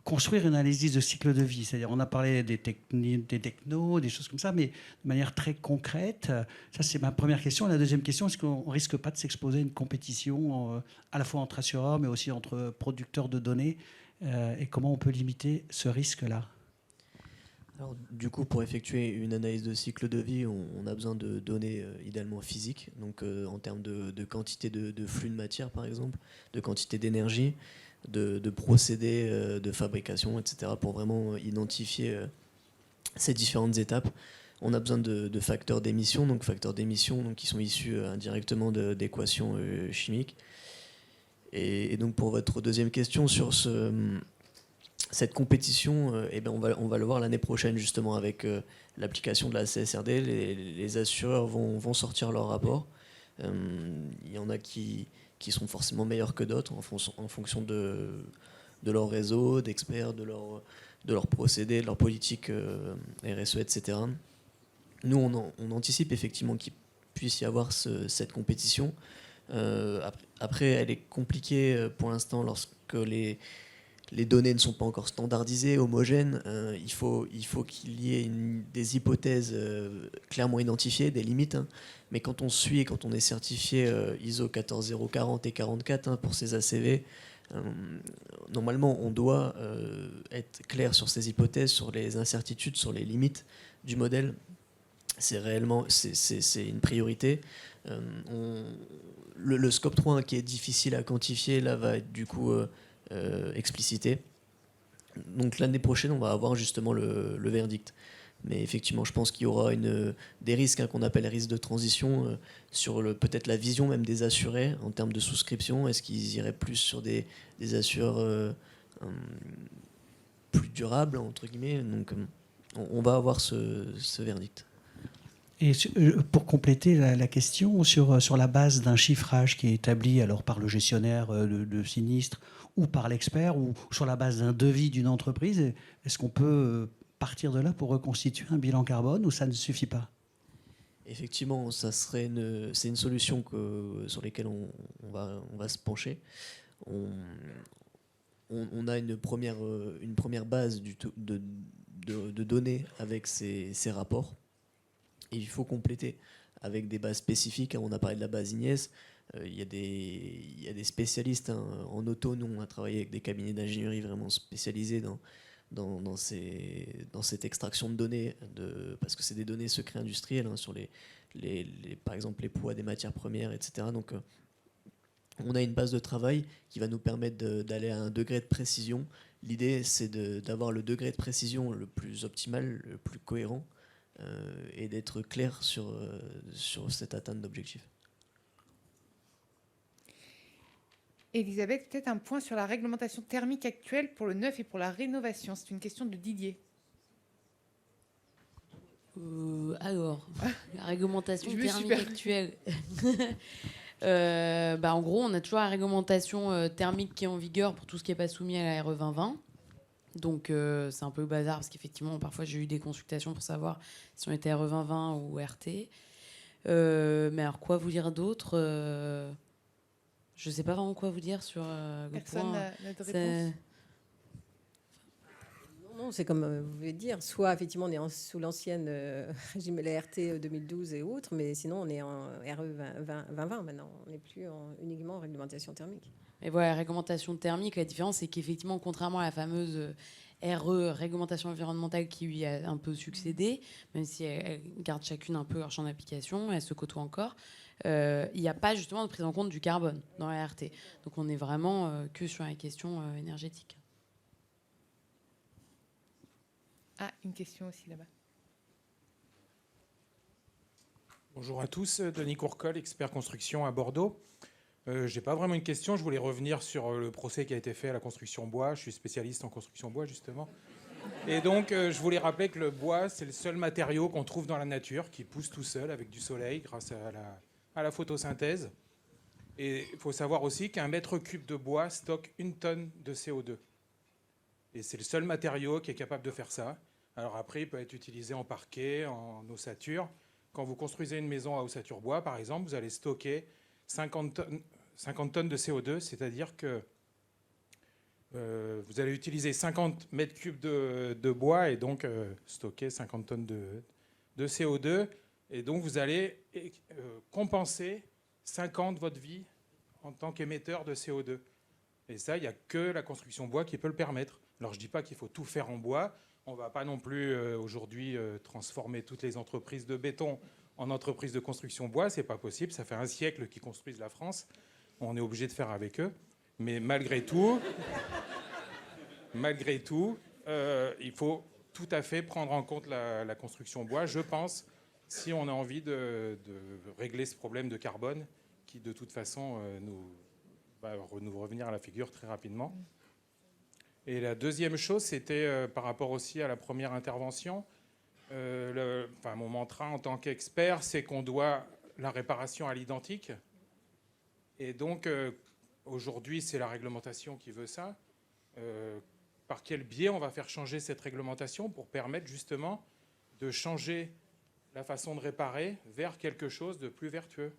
construire une analyse de cycle de vie? C'est-à-dire, on a parlé des technos, des choses comme ça, mais de manière très concrète. Ça, c'est ma première question. La deuxième question, est-ce qu'on ne risque pas de s'exposer à une compétition à la fois entre assureurs, mais aussi entre producteurs de données et comment on peut limiter ce risque-là? Alors, du coup, pour effectuer une analyse de cycle de vie, on a besoin de données idéalement physiques, donc en termes de quantité de flux de matière, par exemple, de quantité d'énergie, de procédés de fabrication, etc., pour vraiment identifier ces différentes étapes. On a besoin de facteurs d'émission, donc qui sont issus indirectement d'équations chimiques. Et donc, pour votre deuxième question sur cette compétition, on va le voir l'année prochaine justement avec l'application de la CSRD. Les assureurs vont sortir leur rapport. Il y en a qui sont forcément meilleurs que d'autres en fonction de leur réseau, d'experts, de leur procédés, de leur politique RSE, etc. Nous, on anticipe effectivement qu'il puisse y avoir cette compétition. Après, elle est compliquée pour l'instant lorsque les données ne sont pas encore standardisées, homogènes. Il faut qu'il y ait des hypothèses clairement identifiées, des limites. Mais quand on suit et quand on est certifié ISO 14040 et 44 pour ces ACV, normalement, on doit être clair sur ces hypothèses, sur les incertitudes, sur les limites du modèle. C'est une priorité. Le scope 3 qui est difficile à quantifier, là, va être du coup explicité. Donc l'année prochaine, on va avoir justement le verdict. Mais effectivement, je pense qu'il y aura des risques qu'on appelle les risques de transition sur peut-être la vision même des assurés en termes de souscription. Est-ce qu'ils iraient plus sur des assureurs plus durables, entre guillemets? Donc on va avoir ce verdict. Et pour compléter la question, sur la base d'un chiffrage qui est établi alors par le gestionnaire de sinistre ou par l'expert, ou sur la base d'un devis d'une entreprise, est-ce qu'on peut partir de là pour reconstituer un bilan carbone ou ça ne suffit pas? Effectivement, c'est une solution sur laquelle on va se pencher. On a une première base de données avec ces rapports. Et il faut compléter avec des bases spécifiques. On a parlé de la base Ignace. Il y a des spécialistes en auto. Nous, on a travaillé avec des cabinets d'ingénierie vraiment spécialisés dans cette extraction de données, parce que c'est des données secrets industriels sur par exemple les poids des matières premières, etc. Donc, on a une base de travail qui va nous permettre d'aller à un degré de précision. L'idée, c'est d'avoir le degré de précision le plus optimal, le plus cohérent, et d'être clair sur cette atteinte d'objectif. Elisabeth, peut-être un point sur la réglementation thermique actuelle pour le neuf et pour la rénovation. C'est une question de Didier. Alors, la réglementation thermique actuelle. En gros, on a toujours la réglementation thermique qui est en vigueur pour tout ce qui n'est pas soumis à la RE 2020. Donc, c'est un peu bazar parce qu'effectivement, parfois, j'ai eu des consultations pour savoir si on était RE 2020 ou RT. Mais alors, quoi vous dire d'autre je ne sais pas vraiment quoi vous dire sur le Personne point. n'a de réponse. Non, c'est comme vous voulez dire. Soit, effectivement, on est sous l'ancienne régime LRT 2012 et autres, mais sinon, on est en RE 2020 maintenant. On n'est plus uniquement en réglementation thermique. Et voilà, la réglementation thermique, la différence, c'est qu'effectivement, contrairement à la fameuse RE, réglementation environnementale, qui lui a un peu succédé, même si elles gardent chacune un peu leur champ d'application, elles se côtoient encore, il n'y a pas justement de prise en compte du carbone dans la RT. Donc on est vraiment que sur la question énergétique. Ah, une question aussi là-bas. Bonjour à tous, Denis Courcol, expert construction à Bordeaux. Je n'ai pas vraiment une question, je voulais revenir sur le procès qui a été fait à la construction bois. Je suis spécialiste en construction bois, justement. Et donc, je voulais rappeler que le bois, c'est le seul matériau qu'on trouve dans la nature, qui pousse tout seul avec du soleil grâce à la photosynthèse. Et il faut savoir aussi qu'un mètre cube de bois stocke 1 tonne de CO2. Et c'est le seul matériau qui est capable de faire ça. Alors après, il peut être utilisé en parquet, en ossature. Quand vous construisez une maison à ossature bois, par exemple, vous allez stocker 50 tonnes de CO2, c'est-à-dire que vous allez utiliser 50 mètres cubes de bois et donc stocker 50 tonnes de CO2. Et donc vous allez compenser 5 ans de votre vie en tant qu'émetteur de CO2. Et ça, il n'y a que la construction bois qui peut le permettre. Alors je ne dis pas qu'il faut tout faire en bois. On ne va pas non plus aujourd'hui transformer toutes les entreprises de béton en entreprises de construction bois. Ce n'est pas possible. Ça fait un siècle qu'ils construisent la France. On est obligé de faire avec eux. Mais malgré tout, il faut tout à fait prendre en compte la construction bois, je pense, si on a envie de régler ce problème de carbone qui, de toute façon, va nous revenir à la figure très rapidement. Et la deuxième chose, c'était par rapport aussi à la première intervention. Mon mantra en tant qu'expert, c'est qu'on doit la réparation à l'identique. Et donc, aujourd'hui, c'est la réglementation qui veut ça. Par quel biais on va faire changer cette réglementation pour permettre justement de changer la façon de réparer vers quelque chose de plus vertueux,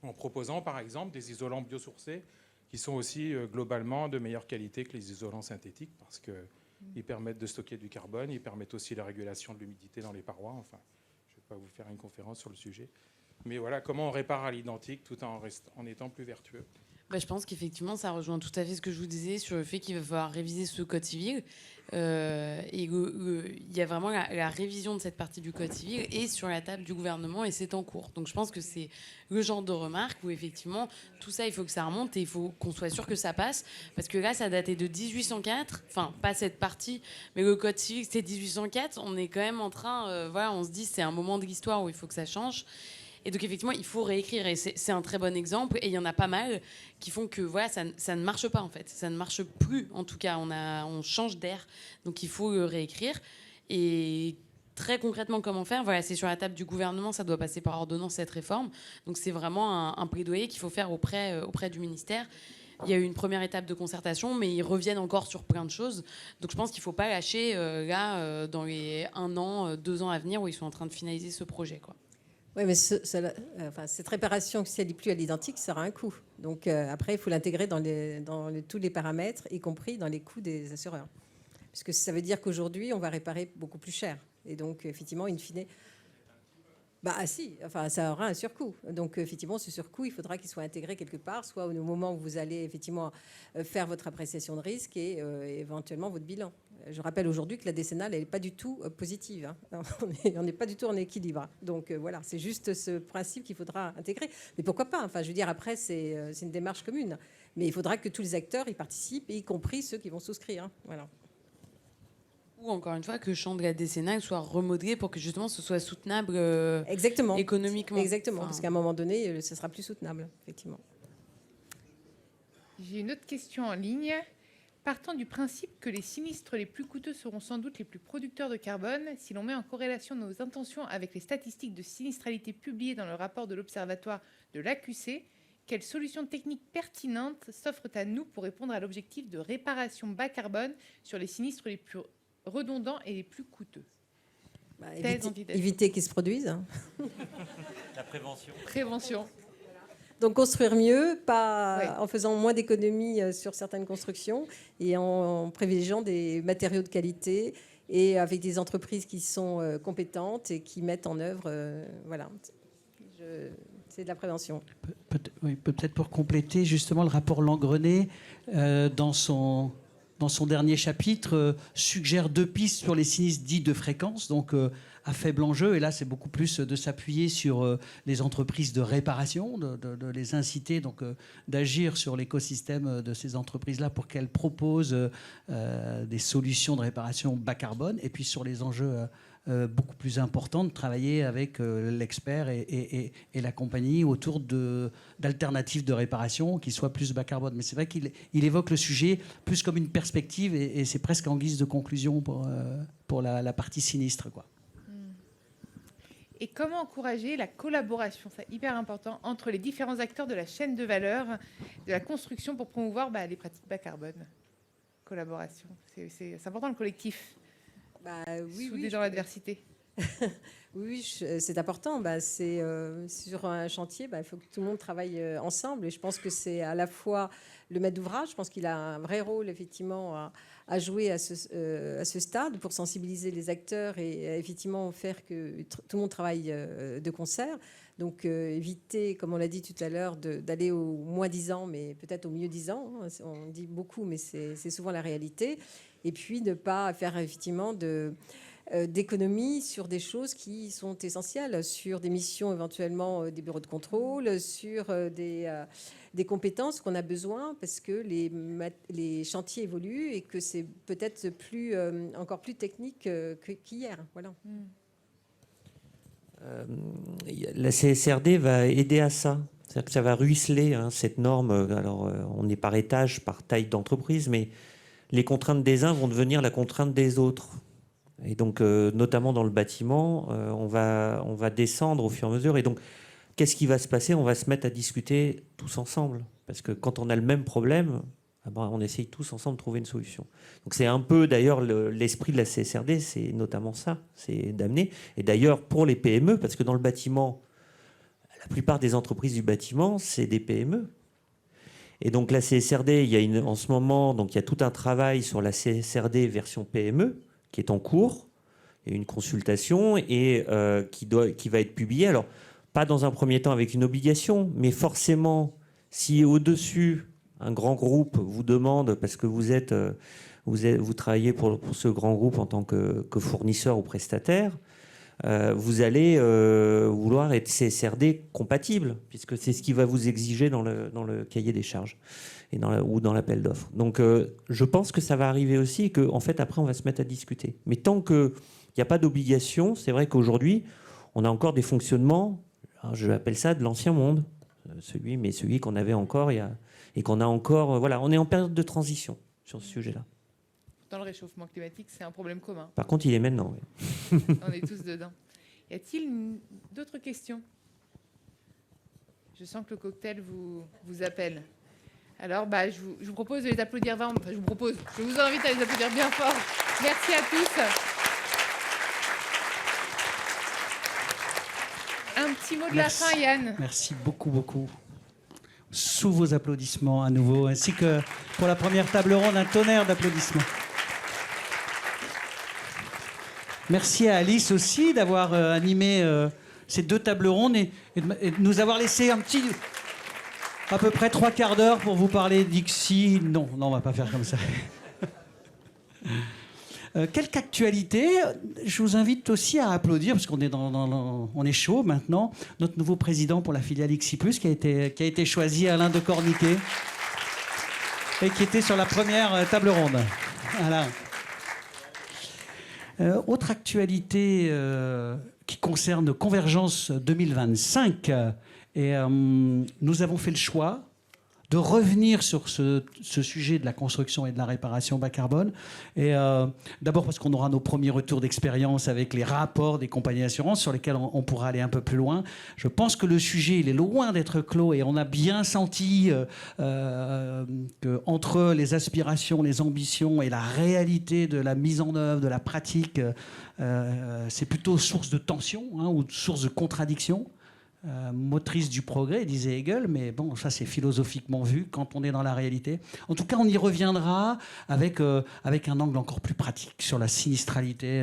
en proposant par exemple des isolants biosourcés qui sont aussi globalement de meilleure qualité que les isolants synthétiques parce qu'ils permettent de stocker du carbone, ils permettent aussi la régulation de l'humidité dans les parois. Enfin, je ne vais pas vous faire une conférence sur le sujet. Mais voilà, comment on répare à l'identique tout en étant plus vertueux. Je pense qu'effectivement, ça rejoint tout à fait ce que je vous disais sur le fait qu'il va falloir réviser ce code civil. Il y a vraiment la révision de cette partie du code civil est sur la table du gouvernement et c'est en cours. Donc je pense que c'est le genre de remarque où effectivement, tout ça, il faut que ça remonte et il faut qu'on soit sûr que ça passe. Parce que là, ça datait de 1804. Enfin, pas cette partie, mais le code civil, c'était 1804. On est quand même en train... on se dit, c'est un moment de l'histoire où il faut que ça change. Et donc, effectivement, il faut réécrire. Et c'est un très bon exemple. Et il y en a pas mal qui font que ça ne marche pas, en fait. Ça ne marche plus, en tout cas. On change d'air. Donc, il faut réécrire. Et très concrètement, comment faire ? C'est sur la table du gouvernement. Ça doit passer par ordonnance, cette réforme. Donc, c'est vraiment un plaidoyer qu'il faut faire auprès du ministère. Il y a eu une première étape de concertation, mais ils reviennent encore sur plein de choses. Donc, je pense qu'il ne faut pas lâcher, dans les 1 an, 2 ans à venir, où ils sont en train de finaliser ce projet, quoi. Oui, mais cette réparation, si elle n'est plus à l'identique, ça aura un coût. Donc après, il faut l'intégrer dans tous les paramètres, y compris dans les coûts des assureurs. Puisque ça veut dire qu'aujourd'hui, on va réparer beaucoup plus cher. Et donc, effectivement, in fine... ça aura un surcoût. Donc, effectivement, ce surcoût, il faudra qu'il soit intégré quelque part, soit au moment où vous allez, effectivement, faire votre appréciation de risque et éventuellement votre bilan. Je rappelle aujourd'hui que la décennale, elle n'est pas du tout positive. Hein. On n'est pas du tout en équilibre. Donc, voilà, c'est juste ce principe qu'il faudra intégrer. Mais pourquoi pas ? Enfin, je veux dire, après, c'est une démarche commune. Mais il faudra que tous les acteurs y participent, y compris ceux qui vont souscrire. Hein. Voilà. Ou encore une fois, que le champ de la décennale soit remodelé pour que justement ce soit soutenable Exactement. Économiquement. Exactement, parce qu'à un moment donné, ce sera plus soutenable, effectivement. J'ai une autre question en ligne. Partant du principe que les sinistres les plus coûteux seront sans doute les plus producteurs de carbone, si l'on met en corrélation nos intentions avec les statistiques de sinistralité publiées dans le rapport de l'Observatoire de l'AQC, quelles solutions techniques pertinentes s'offrent à nous pour répondre à l'objectif de réparation bas carbone sur les sinistres les plus redondants et les plus coûteux? Éviter qu'ils se produisent. La prévention. Prévention. Donc construire mieux, pas en faisant moins d'économies sur certaines constructions et en privilégiant des matériaux de qualité et avec des entreprises qui sont compétentes et qui mettent en œuvre, voilà. C'est de la prévention. Peut-être pour compléter justement le rapport Langrenay, dans son dernier chapitre, suggère 2 pistes sur les sinistres dits de fréquence, donc à faible enjeu. Et là, c'est beaucoup plus de s'appuyer sur les entreprises de réparation, de les inciter donc d'agir sur l'écosystème de ces entreprises-là pour qu'elles proposent des solutions de réparation bas carbone. Et puis sur les enjeux beaucoup plus important de travailler avec l'expert et la compagnie autour d'alternatives de réparation qui soient plus bas carbone. Mais c'est vrai qu'il évoque le sujet plus comme une perspective et c'est presque en guise de conclusion pour la partie sinistre, quoi. Et comment encourager la collaboration, c'est hyper important, entre les différents acteurs de la chaîne de valeur de la construction pour promouvoir les pratiques bas carbone. Collaboration, c'est important le collectif. Soudé dans l'adversité. Oui, c'est important. C'est sur un chantier, il faut que tout le monde travaille ensemble. Et je pense que c'est à la fois le maître d'ouvrage. Je pense qu'il a un vrai rôle effectivement à jouer à ce stade pour sensibiliser les acteurs et effectivement faire que tout le monde travaille de concert. Donc éviter, comme on l'a dit tout à l'heure, d'aller au moins 10 ans, mais peut-être au mieux 10 ans. On dit beaucoup, mais c'est souvent la réalité. Et puis ne pas faire effectivement d'économies sur des choses qui sont essentielles, sur des missions éventuellement des bureaux de contrôle, sur des compétences qu'on a besoin parce que les chantiers évoluent et que c'est peut-être encore plus technique qu'hier. Voilà. La CSRD va aider à ça. C'est-à-dire que ça va ruisseler cette norme. Alors, on est par étage, par taille d'entreprise, mais les contraintes des uns vont devenir la contrainte des autres. Et donc, notamment dans le bâtiment, on va descendre au fur et à mesure. Et donc, qu'est-ce qui va se passer? On va se mettre à discuter tous ensemble. Parce que quand on a le même problème, on essaye tous ensemble de trouver une solution. Donc, c'est un peu, d'ailleurs, l'esprit de la CSRD, c'est notamment ça, c'est d'amener. Et d'ailleurs, pour les PME, parce que dans le bâtiment, la plupart des entreprises du bâtiment, c'est des PME. Et donc la CSRD, en ce moment, donc il y a tout un travail sur la CSRD version PME qui est en cours. Il y a une consultation et qui va être publiée. Alors, pas dans un premier temps avec une obligation, mais forcément, si au-dessus, un grand groupe vous demande, parce que vous travaillez pour ce grand groupe en tant que fournisseur ou prestataire, vous allez vouloir être CSRD compatible, puisque c'est ce qui va vous exiger dans le cahier des charges ou dans l'appel d'offres. Donc je pense que ça va arriver aussi et qu'en fait, après, on va se mettre à discuter. Mais tant qu'il n'y a pas d'obligation, c'est vrai qu'aujourd'hui, on a encore des fonctionnements, je appelle ça de l'ancien monde, celui qu'on avait encore et qu'on a encore... voilà, on est en période de transition sur ce sujet-là. Dans le réchauffement climatique, c'est un problème commun. Par contre, il est maintenant. Oui. On est tous dedans. Y a-t-il d'autres questions? Je sens que le cocktail vous appelle. Alors, je vous propose de les applaudir. Je vous invite à les applaudir bien fort. Merci à tous. Un petit mot de la fin, Yann. Merci beaucoup, beaucoup. Sous vos applaudissements à nouveau, ainsi que pour la première table ronde, un tonnerre d'applaudissements. Merci à Alice aussi d'avoir animé ces 2 tables rondes et de nous avoir laissé à peu près 3 quarts d'heure pour vous parler d'ICSI. Non, on va pas faire comme ça. Quelques actualités. Je vous invite aussi à applaudir, parce qu'on est on est chaud maintenant, notre nouveau président pour la filiale ICSI+, qui a été choisi, Alain de Corniquet, et qui était sur la première table ronde. Voilà. Autre actualité qui concerne Convergence 2025, et nous avons fait le choix de revenir sur ce sujet de la construction et de la réparation bas carbone. Et d'abord parce qu'on aura nos premiers retours d'expérience avec les rapports des compagnies d'assurance sur lesquels on pourra aller un peu plus loin. Je pense que le sujet, il est loin d'être clos et on a bien senti qu'entre les aspirations, les ambitions et la réalité de la mise en œuvre, de la pratique, c'est plutôt source de tension ou source de contradiction. motrice du progrès, disait Hegel, mais bon, ça c'est philosophiquement vu quand on est dans la réalité. En tout cas, on y reviendra avec un angle encore plus pratique sur la sinistralité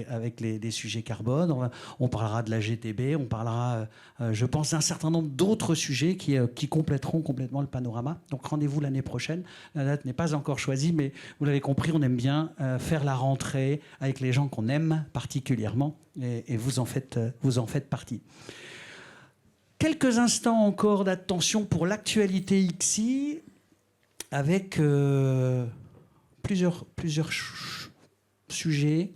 avec les sujets carbone. On parlera de la GTB, on parlera, je pense, d'un certain nombre d'autres sujets qui compléteront complètement le panorama. Donc rendez-vous l'année prochaine. La date n'est pas encore choisie, mais vous l'avez compris, on aime bien faire la rentrée avec les gens qu'on aime particulièrement, et vous en faites partie. Quelques instants encore d'attention pour l'actualité XI, avec plusieurs sujets,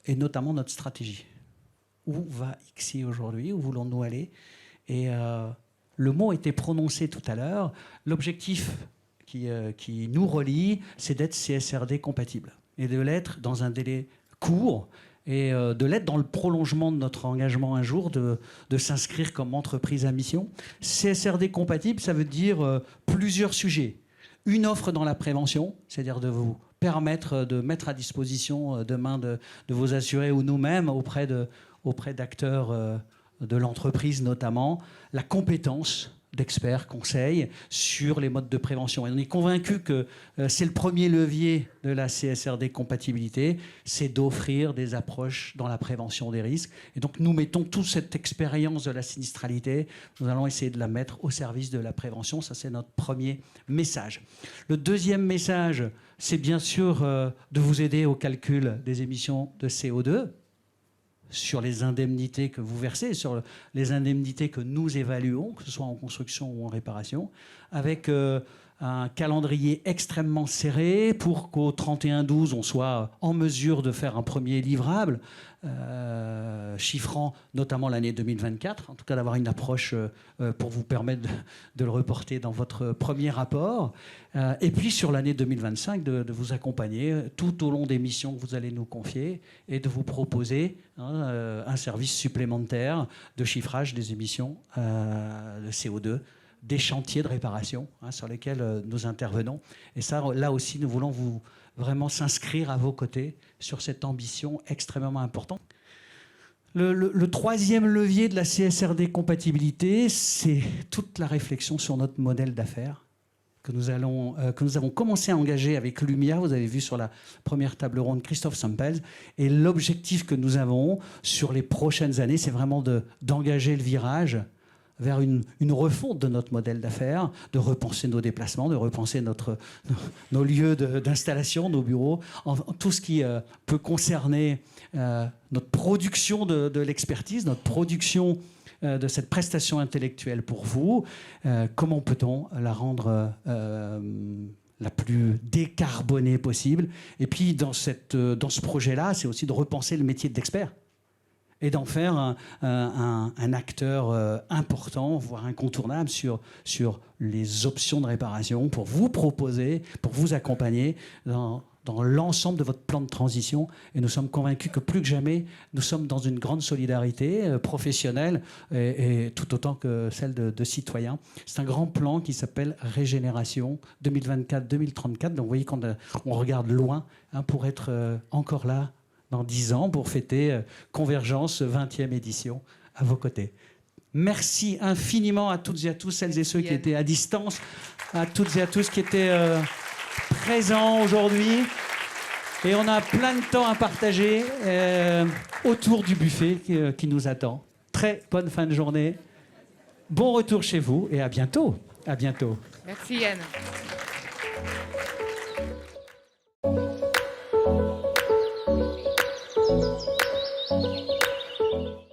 et notamment notre stratégie. Où va XI aujourd'hui? Où voulons-nous aller? Et le mot était prononcé tout à l'heure. L'objectif qui nous relie, c'est d'être CSRD compatible, et de l'être dans un délai court, et de l'être dans le prolongement de notre engagement un jour de s'inscrire comme entreprise à mission. CSRD compatible, ça veut dire plusieurs sujets. Une offre dans la prévention, c'est-à-dire de vous permettre de mettre à disposition demain de vos assurés ou nous-mêmes auprès d'acteurs de l'entreprise notamment, la compétence d'experts, conseils sur les modes de prévention. Et on est convaincu que c'est le premier levier de la CSRD compatibilité, c'est d'offrir des approches dans la prévention des risques. Et donc nous mettons toute cette expérience de la sinistralité, nous allons essayer de la mettre au service de la prévention. Ça, c'est notre premier message. Le deuxième message, c'est bien sûr de vous aider au calcul des émissions de CO2, sur les indemnités que vous versez, sur les indemnités que nous évaluons, que ce soit en construction ou en réparation, avec un calendrier extrêmement serré pour qu'au 31-12, on soit en mesure de faire un premier livrable, chiffrant notamment l'année 2024, en tout cas d'avoir une approche pour vous permettre de le reporter dans votre premier rapport, et puis sur l'année 2025, de vous accompagner tout au long des missions que vous allez nous confier et de vous proposer un service supplémentaire de chiffrage des émissions de CO2, des chantiers de réparation sur lesquels nous intervenons. Et ça, là aussi, nous voulons vraiment s'inscrire à vos côtés sur cette ambition extrêmement importante. Le troisième levier de la CSRD compatibilité, c'est toute la réflexion sur notre modèle d'affaires que nous avons commencé à engager avec Lumia. Vous avez vu sur la première table ronde Christophe Sampels. Et l'objectif que nous avons sur les prochaines années, c'est vraiment d'engager le virage vers une refonte de notre modèle d'affaires, de repenser nos déplacements, de repenser nos lieux d'installation, nos bureaux, tout ce qui peut concerner notre production de l'expertise, notre production de cette prestation intellectuelle pour vous. Comment peut-on la rendre la plus décarbonée possible? Et puis dans ce projet-là, c'est aussi de repenser le métier d'expert et d'en faire un acteur important, voire incontournable sur les options de réparation pour vous proposer, pour vous accompagner dans l'ensemble de votre plan de transition. Et nous sommes convaincus que plus que jamais, nous sommes dans une grande solidarité professionnelle et tout autant que celle de citoyens. C'est un grand plan qui s'appelle Régénération 2024-2034. Donc vous voyez qu'on regarde loin pour être encore là dans 10 ans pour fêter Convergence 20e édition à vos côtés. Merci infiniment à toutes et à tous, celles et ceux qui étaient à distance, à toutes et à tous qui étaient présents aujourd'hui. Et on a plein de temps à partager autour du buffet qui nous attend. Très bonne fin de journée. Bon retour chez vous et à bientôt. À bientôt. Merci Yann.